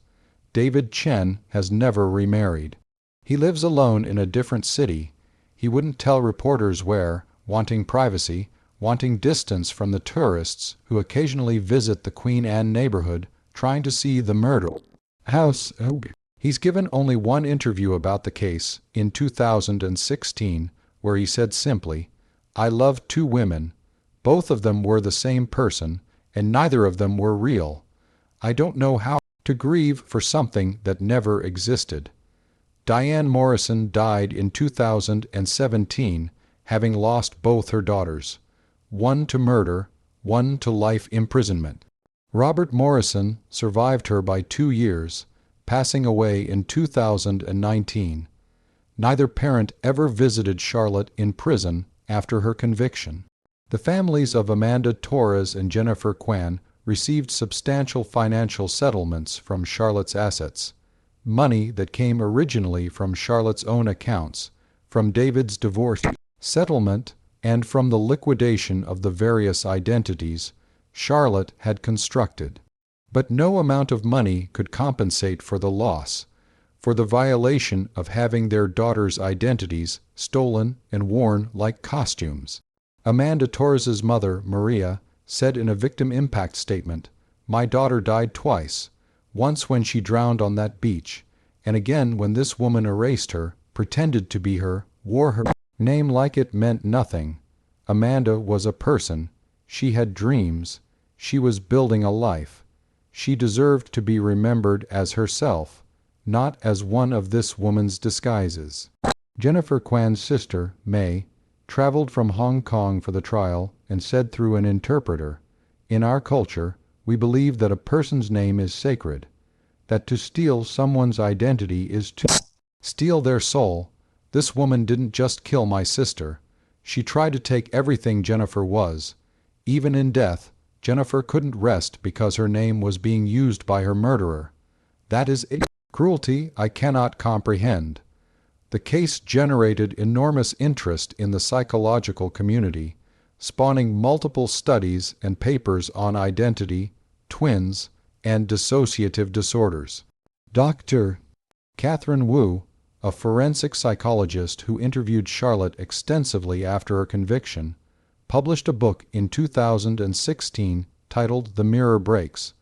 Speaker 1: David Chen has never remarried. He lives alone in a different city. He wouldn't tell reporters where, wanting privacy, wanting distance from the tourists who occasionally visit the Queen Anne neighborhood trying to see the murder house. He's given only one interview about the case, in 2016, where he said simply, "I loved 2 women. Both of them were the same person, and neither of them were real. I don't know how to grieve for something that never existed." Diane Morrison died in 2017, having lost both her daughters, one to murder, one to life imprisonment. Robert Morrison survived her by 2 years, passing away in 2019. Neither parent ever visited Charlotte in prison after her conviction. The families of Amanda Torres and Jennifer Kwan received substantial financial settlements from Charlotte's assets, money that came originally from Charlotte's own accounts, from David's divorce settlement, and from the liquidation of the various identities Charlotte had constructed. But no amount of money could compensate for the loss, for the violation of having their daughters' identities stolen and worn like costumes. Amanda Torres's mother, Maria, said in a victim impact statement, "My daughter died twice, once when she drowned on that beach, and again when this woman erased her, pretended to be her, wore her name like it meant nothing. Amanda was a person. She had dreams. She was building a life. She deserved to be remembered as herself, not as one of this woman's disguises." Jennifer Kwan's sister, May, traveled from Hong Kong for the trial and said through an interpreter, "In our culture, we believe that a person's name is sacred, that to steal someone's identity is to steal their soul. This woman didn't just kill my sister. She tried to take everything Jennifer was. Even in death, Jennifer couldn't rest because her name was being used by her murderer. That is a cruelty I cannot comprehend." The case generated enormous interest in the psychological community. spawning multiple studies and papers on identity, twins, and dissociative disorders. Dr. Catherine Wu, a forensic psychologist who interviewed Charlotte extensively after her conviction, published a book in 2016 titled The Mirror Breaks: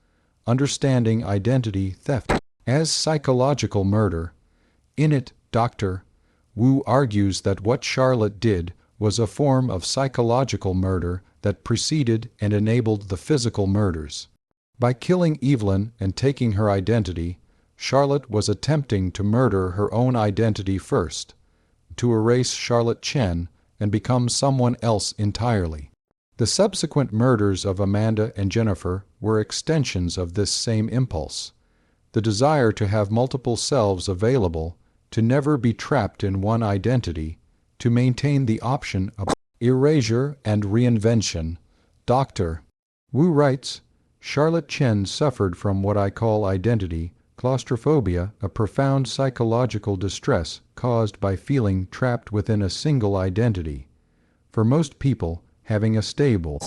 Speaker 1: Understanding Identity Theft as Psychological Murder. In it, Dr. Wu argues that what Charlotte did was a form of psychological murder that preceded and enabled the physical murders. By killing Evelyn and taking her identity, Charlotte was attempting to murder her own identity first, to erase Charlotte Chen and become someone else entirely. The subsequent murders of Amanda and Jennifer were extensions of this same impulse, the desire to have multiple selves available, to never be trapped in one identity, to maintain the option of erasure and reinvention. Dr. Wu writes, Charlotte Chen suffered from what I call identity claustrophobia, a profound psychological distress caused by feeling trapped within a single identity. For most people, having a stable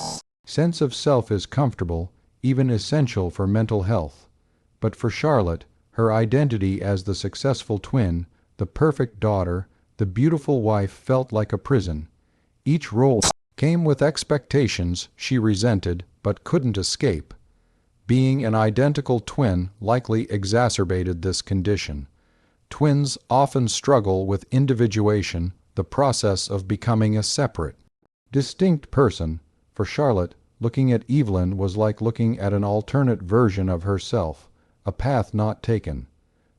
Speaker 1: sense of self is comfortable, even essential for mental health. But for Charlotte, her identity as the successful twin, the perfect daughter, the beautiful wife felt like a prison. Each role came with expectations she resented but couldn't escape. Being an identical twin likely exacerbated this condition. Twins often struggle with individuation, the process of becoming a separate, distinct person. For Charlotte, looking at Evelyn was like looking at an alternate version of herself, a path not taken.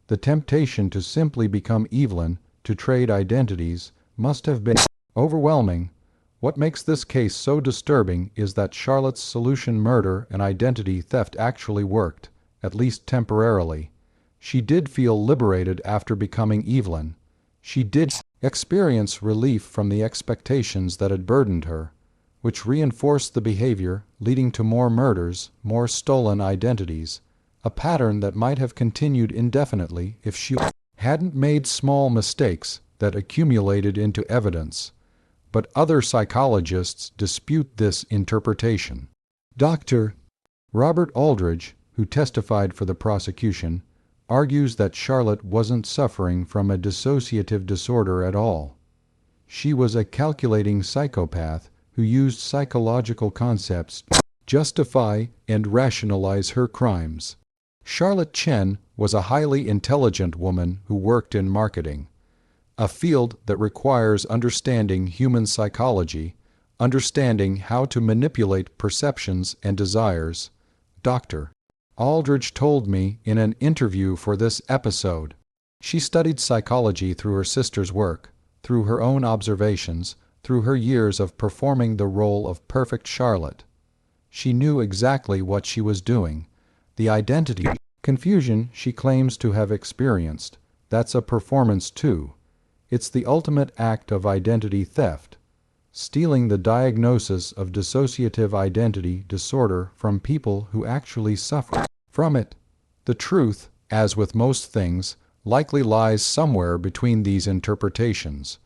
Speaker 1: The temptation to simply become Evelyn, to trade identities, must have been overwhelming. What makes this case so disturbing is that Charlotte's solution murder and identity theft actually worked, at least temporarily. She did feel liberated after becoming Evelyn. She did experience relief from the expectations that had burdened her, which reinforced the behavior, leading to more murders, more stolen identities, a pattern that might have continued indefinitely if she hadn't made small mistakes that accumulated into evidence. But other psychologists dispute this interpretation. Dr. Robert Aldridge, who testified for the prosecution, argues that Charlotte wasn't suffering from a dissociative disorder at all. She was a calculating psychopath who used psychological concepts to justify and rationalize her crimes. Charlotte Chen was a highly intelligent woman who worked in marketing, a field that requires understanding human psychology, understanding how to manipulate perceptions and desires. Dr. Aldridge told me in an interview for this episode. She studied psychology through her sister's work, through her own observations, through her years of performing the role of perfect Charlotte. She knew exactly what she was doing. The identity confusion she claims to have experienced, that's a performance too. It's the ultimate act of identity theft, stealing the diagnosis of dissociative identity disorder from people who actually suffer from it. The truth, as with most things, likely lies somewhere between these interpretations.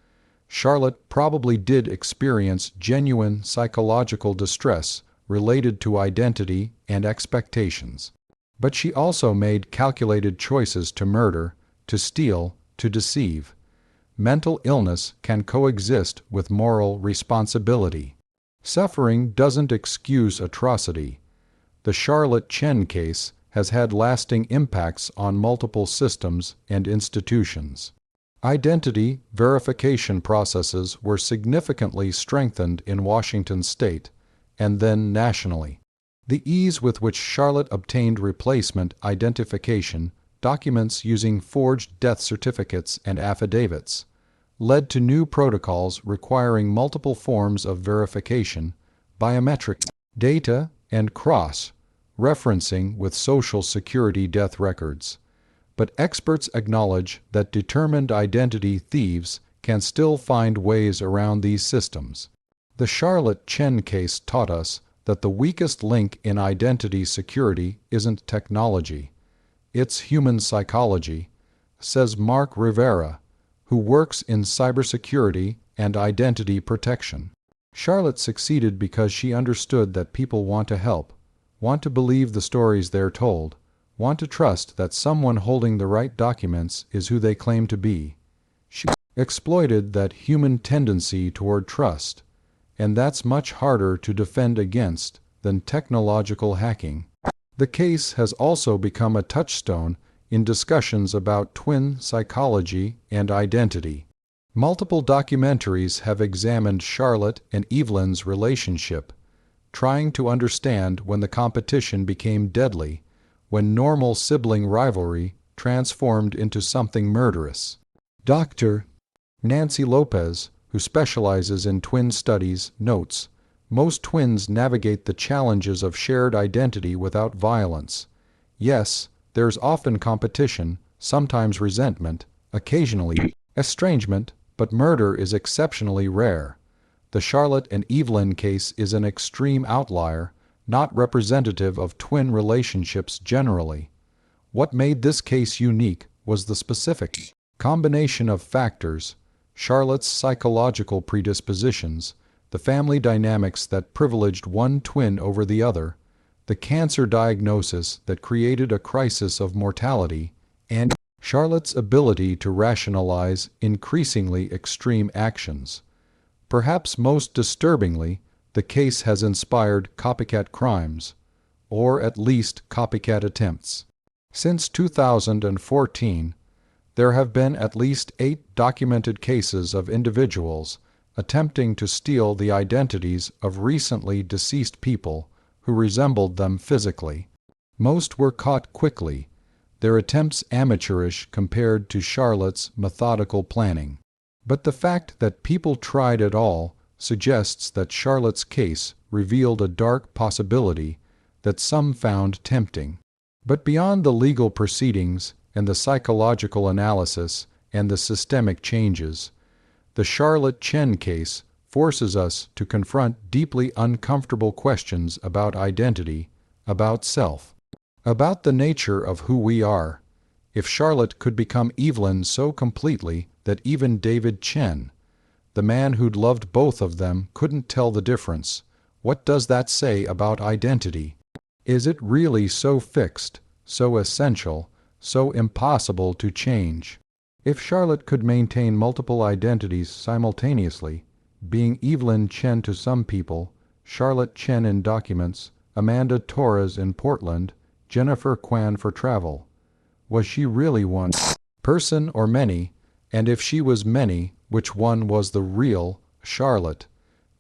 Speaker 1: Charlotte probably did experience genuine psychological distress related to identity and expectations. But she also made calculated choices to murder, to steal, to deceive. Mental illness can coexist with moral responsibility. Suffering doesn't excuse atrocity. The Charlotte Chen case has had lasting impacts on multiple systems and institutions. Identity verification processes were significantly strengthened in Washington state and then nationally. The ease with which Charlotte obtained replacement identification, documents using forged death certificates and affidavits, led to new protocols requiring multiple forms of verification, biometric data, and cross-referencing with Social Security death records. But experts acknowledge that determined identity thieves can still find ways around these systems. The Charlotte Chen case taught us that the weakest link in identity security isn't technology, it's human psychology, says Mark Rivera, who works in cybersecurity and identity protection. Charlotte succeeded because she understood that people want to help, want to believe the stories they're told, want to trust that someone holding the right documents is who they claim to be. She exploited that human tendency toward trust, and that's much harder to defend against than technological hacking. The case has also become a touchstone in discussions about twin psychology and identity. Multiple documentaries have examined Charlotte and Evelyn's relationship, trying to understand when the competition became deadly, when normal sibling rivalry transformed into something murderous. Dr. Nancy Lopez, who specializes in twin studies, notes, most twins navigate the challenges of shared identity without violence. Yes, there's often competition, sometimes resentment, occasionally estrangement, but murder is exceptionally rare. The Charlotte and Evelyn case is an extreme outlier, not representative of twin relationships generally. What made this case unique was the specific combination of factors: Charlotte's psychological predispositions, the family dynamics that privileged one twin over the other, the cancer diagnosis that created a crisis of mortality, and Charlotte's ability to rationalize increasingly extreme actions. Perhaps most disturbingly, the case has inspired copycat crimes, or at least copycat attempts. Since 2014, there have been at least 8 documented cases of individuals attempting to steal the identities of recently deceased people who resembled them physically. Most were caught quickly, their attempts amateurish compared to Charlotte's methodical planning. But the fact that people tried at all suggests that Charlotte's case revealed a dark possibility that some found tempting. But beyond the legal proceedings and the psychological analysis and the systemic changes, the Charlotte Chen case forces us to confront deeply uncomfortable questions about identity, about self, about the nature of who we are. If Charlotte could become Evelyn so completely that even David Chen, the man who'd loved both of them, couldn't tell the difference, what does that say about identity? Is it really so fixed, so essential, so impossible to change? If Charlotte could maintain multiple identities simultaneously, being Evelyn Chen to some people, Charlotte Chen in documents, Amanda Torres in Portland, Jennifer Kwan for travel, was she really one person or many? And if she was many, which one was the real Charlotte?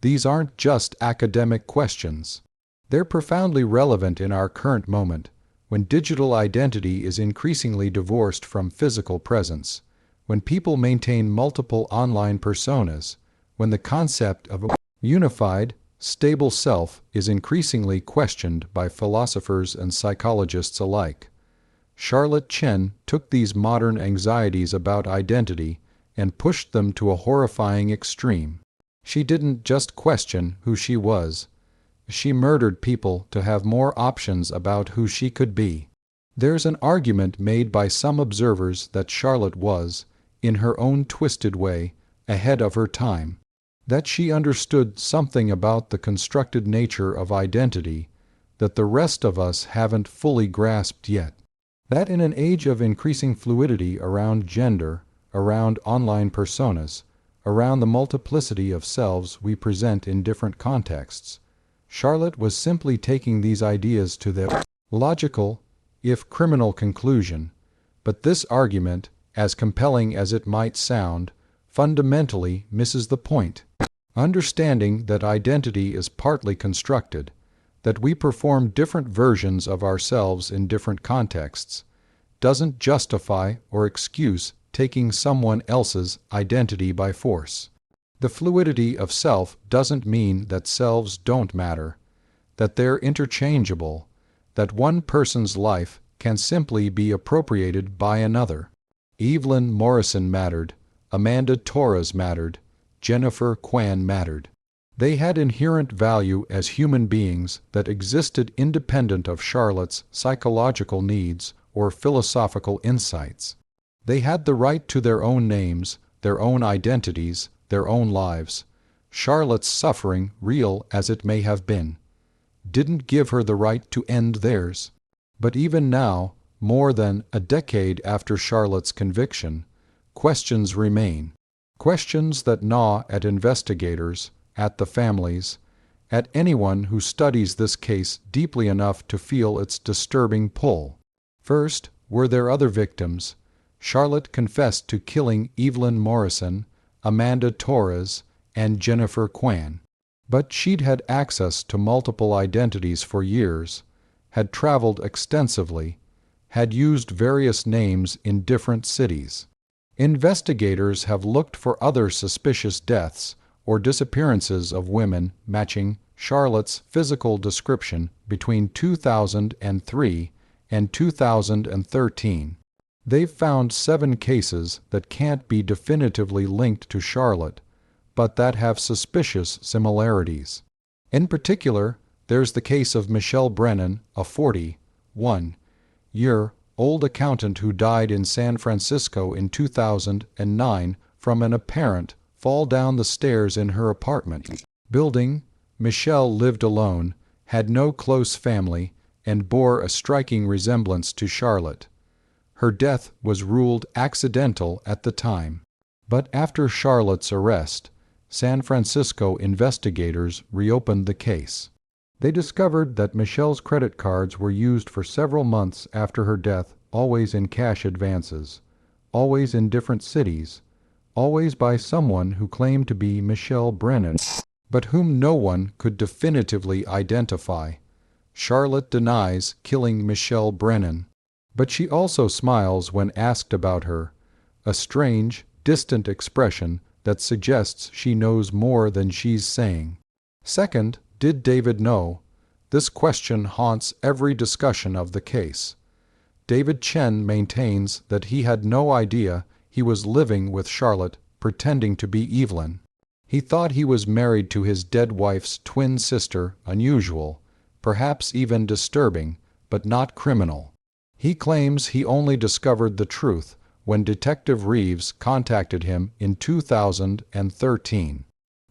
Speaker 1: These aren't just academic questions. They're profoundly relevant in our current moment, when digital identity is increasingly divorced from physical presence, when people maintain multiple online personas, when the concept of a unified, stable self is increasingly questioned by philosophers and psychologists alike. Charlotte Chen took these modern anxieties about identity and pushed them to a horrifying extreme. She didn't just question who she was. She murdered people to have more options about who she could be. There's an argument made by some observers that Charlotte was, in her own twisted way, ahead of her time, that she understood something about the constructed nature of identity that the rest of us haven't fully grasped yet. That in an age of increasing fluidity around gender, around online personas, around the multiplicity of selves we present in different contexts, Charlotte was simply taking these ideas to their logical, if criminal conclusion. But this argument, as compelling as it might sound, fundamentally misses the point. Understanding that identity is partly constructed, that we perform different versions of ourselves in different contexts, doesn't justify or excuse taking someone else's identity by force. The fluidity of self doesn't mean that selves don't matter, that they're interchangeable, that one person's life can simply be appropriated by another. Evelyn Morrison mattered, Amanda Torres mattered, Jennifer Kwan mattered. They had inherent value as human beings that existed independent of Charlotte's psychological needs or philosophical insights. They had the right to their own names, their own identities, their own lives. Charlotte's suffering, real as it may have been, didn't give her the right to end theirs. But even now, more than a decade after Charlotte's conviction, questions remain. Questions that gnaw at investigators, at the families, at anyone who studies this case deeply enough to feel its disturbing pull. First, were there other victims? Charlotte confessed to killing Evelyn Morrison, Amanda Torres, and Jennifer Kwan. But she'd had access to multiple identities for years, had traveled extensively, had used various names in different cities. Investigators have looked for other suspicious deaths or disappearances of women matching Charlotte's physical description between 2003 and 2013. They've found 7 cases that can't be definitively linked to Charlotte, but that have suspicious similarities. In particular, there's the case of Michelle Brennan, a 41-year-old accountant who died in San Francisco in 2009 from an apparent fall down the stairs in her apartment building. Michelle lived alone, had no close family, and bore a striking resemblance to Charlotte. Her death was ruled accidental at the time. But after Charlotte's arrest, San Francisco investigators reopened the case. They discovered that Michelle's credit cards were used for several months after her death, always in cash advances, always in different cities, always by someone who claimed to be Michelle Brennan, but whom no one could definitively identify. Charlotte denies killing Michelle Brennan, but she also smiles when asked about her, a strange, distant expression that suggests she knows more than she's saying. Second, did David know? This question haunts every discussion of the case. David Chen maintains that he had no idea he was living with Charlotte, pretending to be Evelyn. He thought he was married to his dead wife's twin sister, unusual, perhaps even disturbing, but not criminal. He claims he only discovered the truth when Detective Reeves contacted him in 2013.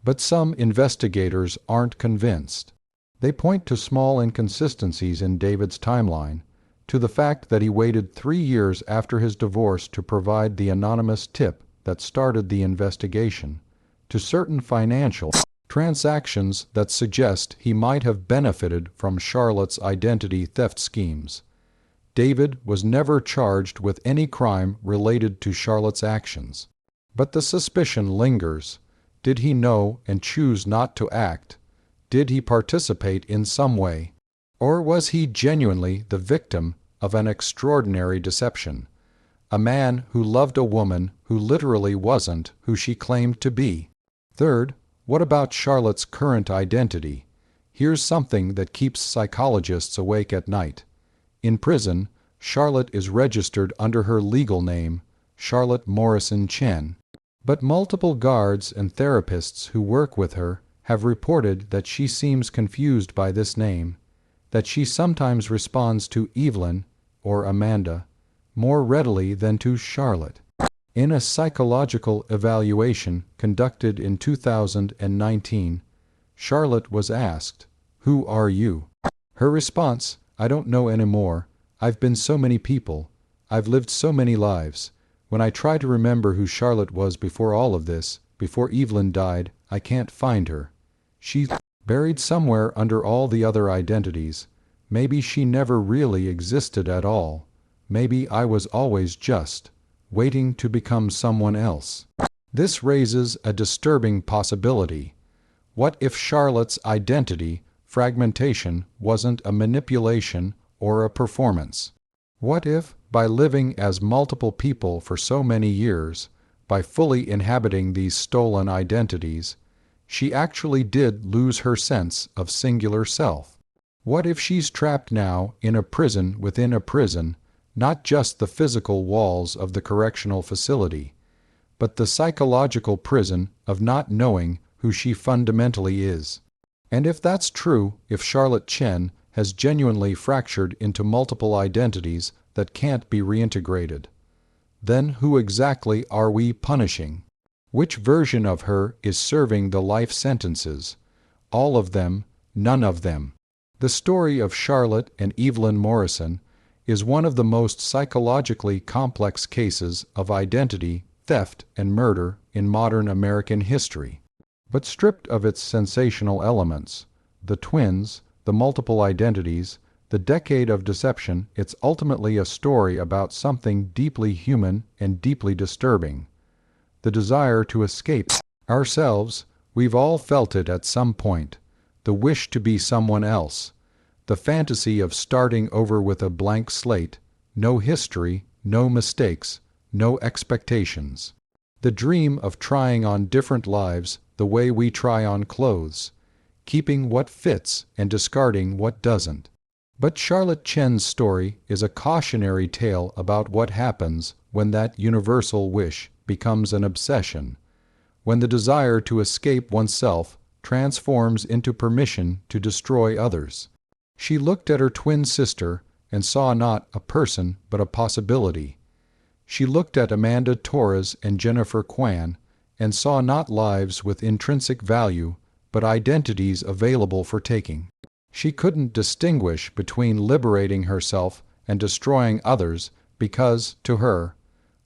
Speaker 1: But some investigators aren't convinced. They point to small inconsistencies in David's timeline, to the fact that he waited 3 years after his divorce to provide the anonymous tip that started the investigation, to certain financial transactions that suggest he might have benefited from Charlotte's identity theft schemes. David was never charged with any crime related to Charlotte's actions. But the suspicion lingers. Did he know and choose not to act? Did he participate in some way? Or was he genuinely the victim of an extraordinary deception? A man who loved a woman who literally wasn't who she claimed to be. Third, what about Charlotte's current identity? Here's something that keeps psychologists awake at night. In prison, Charlotte is registered under her legal name, Charlotte Morrison Chen. But multiple guards and therapists who work with her have reported that she seems confused by this name, that she sometimes responds to Evelyn or Amanda more readily than to Charlotte. In a psychological evaluation conducted in 2019, Charlotte was asked, "Who are you?" Her response, "I don't know anymore. I've been so many people. I've lived so many lives. When I try to remember who Charlotte was before all of this, before Evelyn died, I can't find her. She's buried somewhere under all the other identities. Maybe she never really existed at all. Maybe I was always just waiting to become someone else." This raises a disturbing possibility. What if Charlotte's identity fragmentation wasn't a manipulation or a performance? What if, by living as multiple people for so many years, by fully inhabiting these stolen identities, she actually did lose her sense of singular self? What if she's trapped now in a prison within a prison, not just the physical walls of the correctional facility, but the psychological prison of not knowing who she fundamentally is? And if that's true, if Charlotte Chen has genuinely fractured into multiple identities that can't be reintegrated, then who exactly are we punishing? Which version of her is serving the life sentences? All of them, none of them. The story of Charlotte and Evelyn Morrison is one of the most psychologically complex cases of identity, theft, and murder in modern American history. But stripped of its sensational elements, the twins, the multiple identities, the decade of deception, it's ultimately a story about something deeply human and deeply disturbing. The desire to escape ourselves. We've all felt it at some point. The wish to be someone else. The fantasy of starting over with a blank slate, no history, no mistakes, no expectations. The dream of trying on different lives the way we try on clothes, keeping what fits and discarding what doesn't. But Charlotte Chen's story is a cautionary tale about what happens when that universal wish becomes an obsession, when the desire to escape oneself transforms into permission to destroy others. She looked at her twin sister and saw not a person but a possibility. She looked at Amanda Torres and Jennifer Kwan and saw not lives with intrinsic value but identities available for taking. She couldn't distinguish between liberating herself and destroying others because, to her,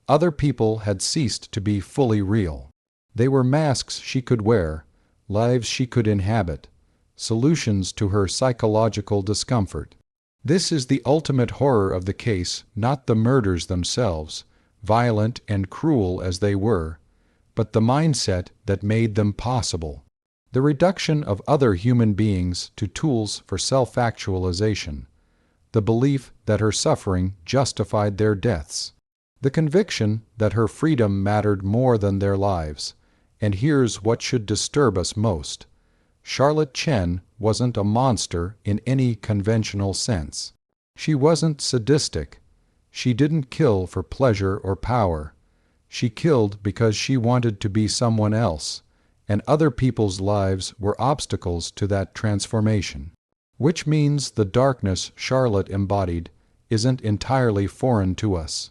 Speaker 1: other people had ceased to be fully real. They were masks she could wear, lives she could inhabit, solutions to her psychological discomfort. This is the ultimate horror of the case, not the murders themselves, violent and cruel as they were, but the mindset that made them possible. The reduction of other human beings to tools for self-actualization, the belief that her suffering justified their deaths, the conviction that her freedom mattered more than their lives. And here's what should disturb us most. Charlotte Chen wasn't a monster in any conventional sense. She wasn't sadistic. She didn't kill for pleasure or power. She killed because she wanted to be someone else, and other people's lives were obstacles to that transformation. Which means the darkness Charlotte embodied isn't entirely foreign to us.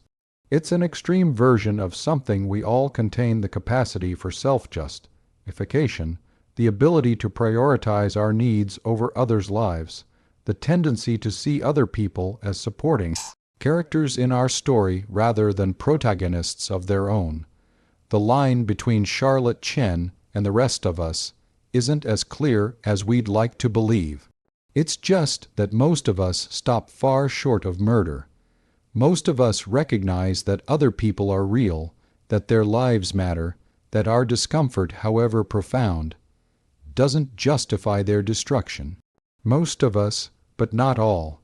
Speaker 1: It's an extreme version of something we all contain: the capacity for self-justification, the ability to prioritize our needs over others' lives, the tendency to see other people as supporting characters in our story rather than protagonists of their own. The line between Charlotte Chen and the rest of us isn't as clear as we'd like to believe. It's just that most of us stop far short of murder. Most of us recognize that other people are real, that their lives matter, that our discomfort, however profound, doesn't justify their destruction. Most of us, but not all.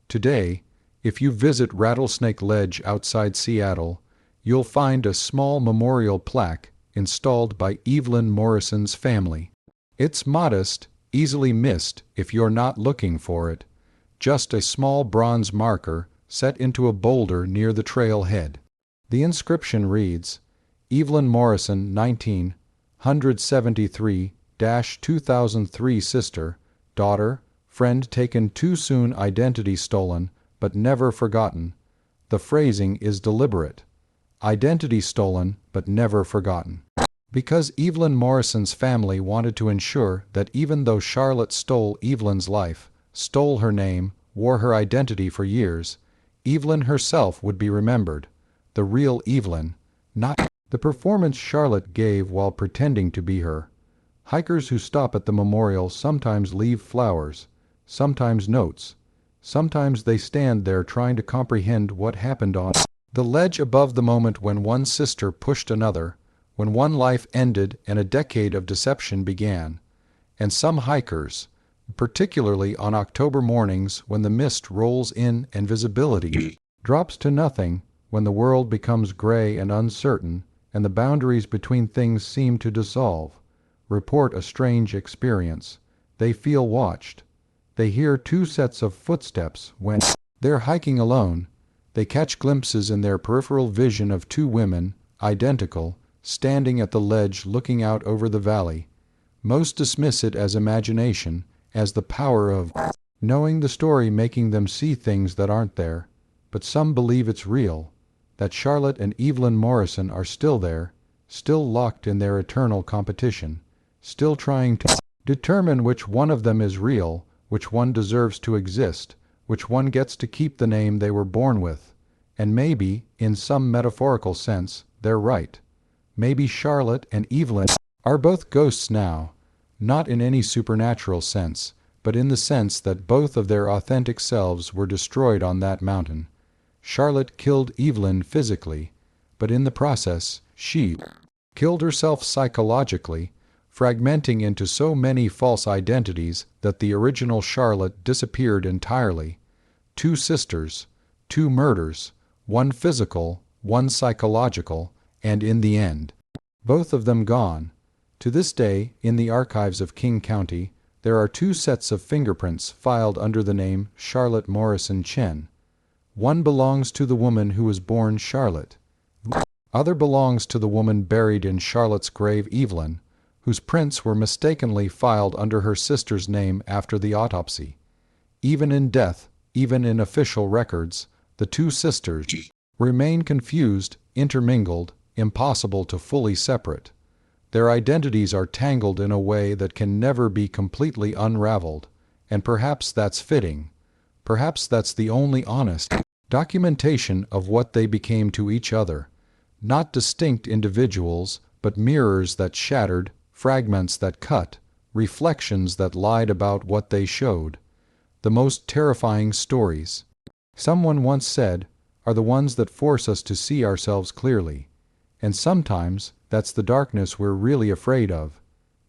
Speaker 1: Today, if you visit Rattlesnake Ledge outside Seattle, you'll find a small memorial plaque installed by Evelyn Morrison's family. It's modest, easily missed if you're not looking for it, just a small bronze marker set into a boulder near the trailhead. The inscription reads, Evelyn Morrison, 1973-2003 sister, daughter, friend taken too soon, identity stolen, but never forgotten. The phrasing is deliberate. Identity stolen, but never forgotten. Because Evelyn Morrison's family wanted to ensure that even though Charlotte stole Evelyn's life, stole her name, wore her identity for years, Evelyn herself would be remembered, the real Evelyn, not the performance Charlotte gave while pretending to be her. Hikers who stop at the memorial sometimes leave flowers, sometimes notes, sometimes they stand there trying to comprehend what happened on the ledge above the moment when one sister pushed another, when one life ended and a decade of deception began. And some hikers, particularly on October mornings when the mist rolls in and visibility drops to nothing, when the world becomes gray and uncertain and the boundaries between things seem to dissolve, report a strange experience. They feel watched. They hear two sets of footsteps when they're hiking alone. They catch glimpses in their peripheral vision of two women, identical, standing at the ledge looking out over the valley. Most dismiss it as imagination, as the power of knowing the story making them see things that aren't there, but some believe it's real, that Charlotte and Evelyn Morrison are still there, still locked in their eternal competition, still trying to determine which one of them is real, which one deserves to exist, which one gets to keep the name they were born with. And maybe, in some metaphorical sense, they're right. Maybe Charlotte and Evelyn are both ghosts now, not in any supernatural sense, but in the sense that both of their authentic selves were destroyed on that mountain. Charlotte killed Evelyn physically, but in the process, she killed herself psychologically, fragmenting into so many false identities that the original Charlotte disappeared entirely. Two sisters, two murders, one physical, one psychological, and in the end, both of them gone. To this day, in the archives of King County, there are two sets of fingerprints filed under the name Charlotte Morrison Chen. One belongs to the woman who was born Charlotte. The other belongs to the woman buried in Charlotte's grave, Evelyn, whose prints were mistakenly filed under her sister's name after the autopsy. Even in death, even in official records, the two sisters remain confused, intermingled, impossible to fully separate. Their identities are tangled in a way that can never be completely unraveled, and perhaps that's fitting. Perhaps that's the only honest documentation of what they became to each other. Not distinct individuals, but mirrors that shattered, fragments that cut, reflections that lied about what they showed. The most terrifying stories, someone once said, are the ones that force us to see ourselves clearly. And sometimes that's the darkness we're really afraid of.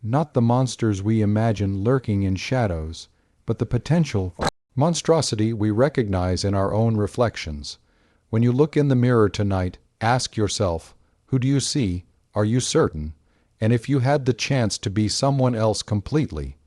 Speaker 1: Not the monsters we imagine lurking in shadows, but the potential monstrosity we recognize in our own reflections. When you look in the mirror tonight, ask yourself, who do you see? Are you certain? And if you had the chance to be someone else completely,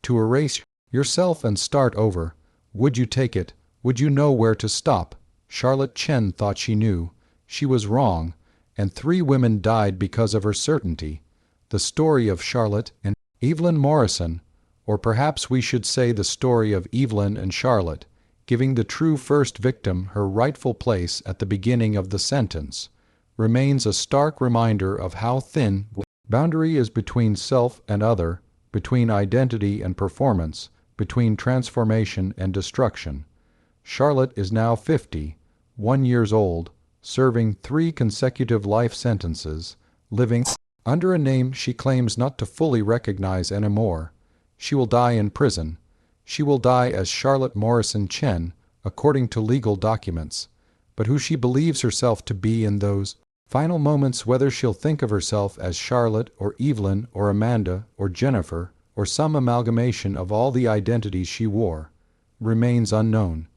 Speaker 1: to erase yourself and start over, would you take it? Would you know where to stop? Charlotte Chen thought she knew. She was wrong, and 3 women died because of her certainty. The story of Charlotte and Evelyn Morrison, or perhaps we should say the story of Evelyn and Charlotte, giving the true first victim her rightful place at the beginning of the sentence, remains a stark reminder of how thin the boundary is between self and other, between identity and performance, between transformation and destruction. Charlotte is now 51 years old, serving 3 consecutive life sentences, living under a name she claims not to fully recognize anymore. She will die in prison. She will die as Charlotte Morrison Chen, according to legal documents, but who she believes herself to be in those final moments, whether she'll think of herself as Charlotte or Evelyn or Amanda or Jennifer or some amalgamation of all the identities she wore, remains unknown.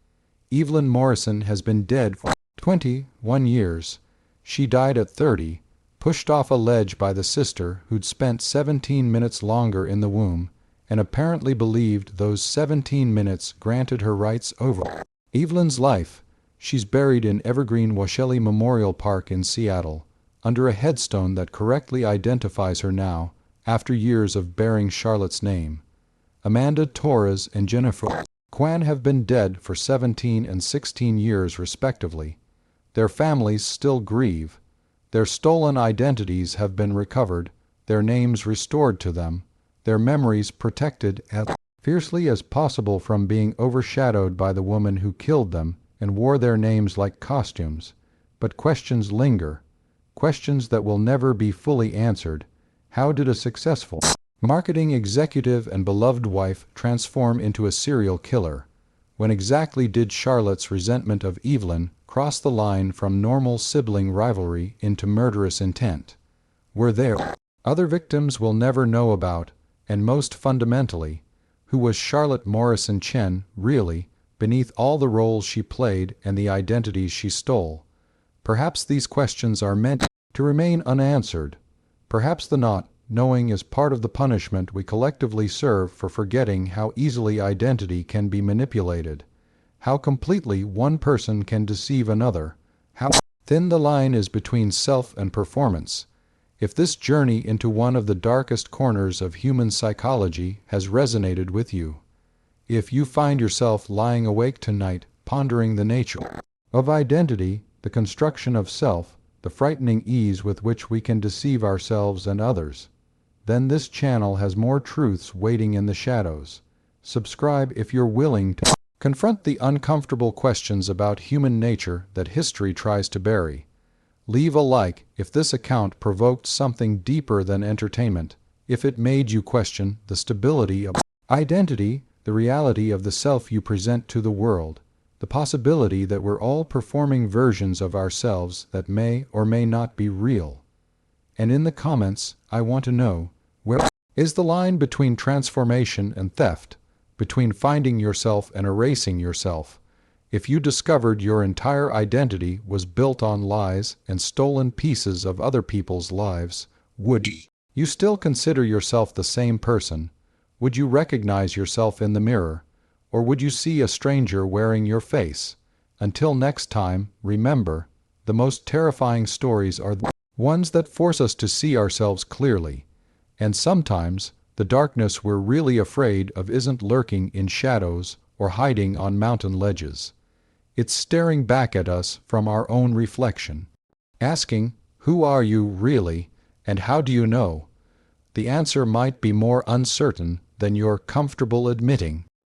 Speaker 1: Evelyn Morrison has been dead for 21 years. She died at 30, pushed off a ledge by the sister who'd spent 17 minutes longer in the womb, and apparently believed those 17 minutes granted her rights over Evelyn's life. She's buried in Evergreen Washelli Memorial Park in Seattle, under a headstone that correctly identifies her now, after years of bearing Charlotte's name. Amanda Torres and Jennifer Kwan have been dead for 17 and 16 years respectively. Their families still grieve. Their stolen identities have been recovered, their names restored to them, their memories protected as fiercely as possible from being overshadowed by the woman who killed them and wore their names like costumes. But questions linger, questions that will never be fully answered. How did a successful marketing executive and beloved wife transform into a serial killer? When exactly did Charlotte's resentment of Evelyn cross the line from normal sibling rivalry into murderous intent? Were there other victims we'll never know about? And most fundamentally, who was Charlotte Morrison Chen really, beneath all the roles she played and the identities she stole? Perhaps these questions are meant to remain unanswered. Perhaps the not knowing is part of the punishment we collectively serve for forgetting how easily identity can be manipulated, how completely one person can deceive another, how thin the line is between self and performance. If this journey into one of the darkest corners of human psychology has resonated with you, if you find yourself lying awake tonight pondering the nature of identity, the construction of self, the frightening ease with which we can deceive ourselves and others, then this channel has more truths waiting in the shadows. Subscribe if you're willing to confront the uncomfortable questions about human nature that history tries to bury. Leave a like if this account provoked something deeper than entertainment, if it made you question the stability of identity, the reality of the self you present to the world, the possibility that we're all performing versions of ourselves that may or may not be real. And in the comments, I want to know, where is the line between transformation and theft, between finding yourself and erasing yourself? If you discovered your entire identity was built on lies and stolen pieces of other people's lives, would you still consider yourself the same person? Would you recognize yourself in the mirror? Or would you see a stranger wearing your face? Until next time, remember, the most terrifying stories are the ones that force us to see ourselves clearly. And sometimes, the darkness we're really afraid of isn't lurking in shadows or hiding on mountain ledges. It's staring back at us from our own reflection, asking, who are you really, and how do you know? The answer might be more uncertain than you're comfortable admitting.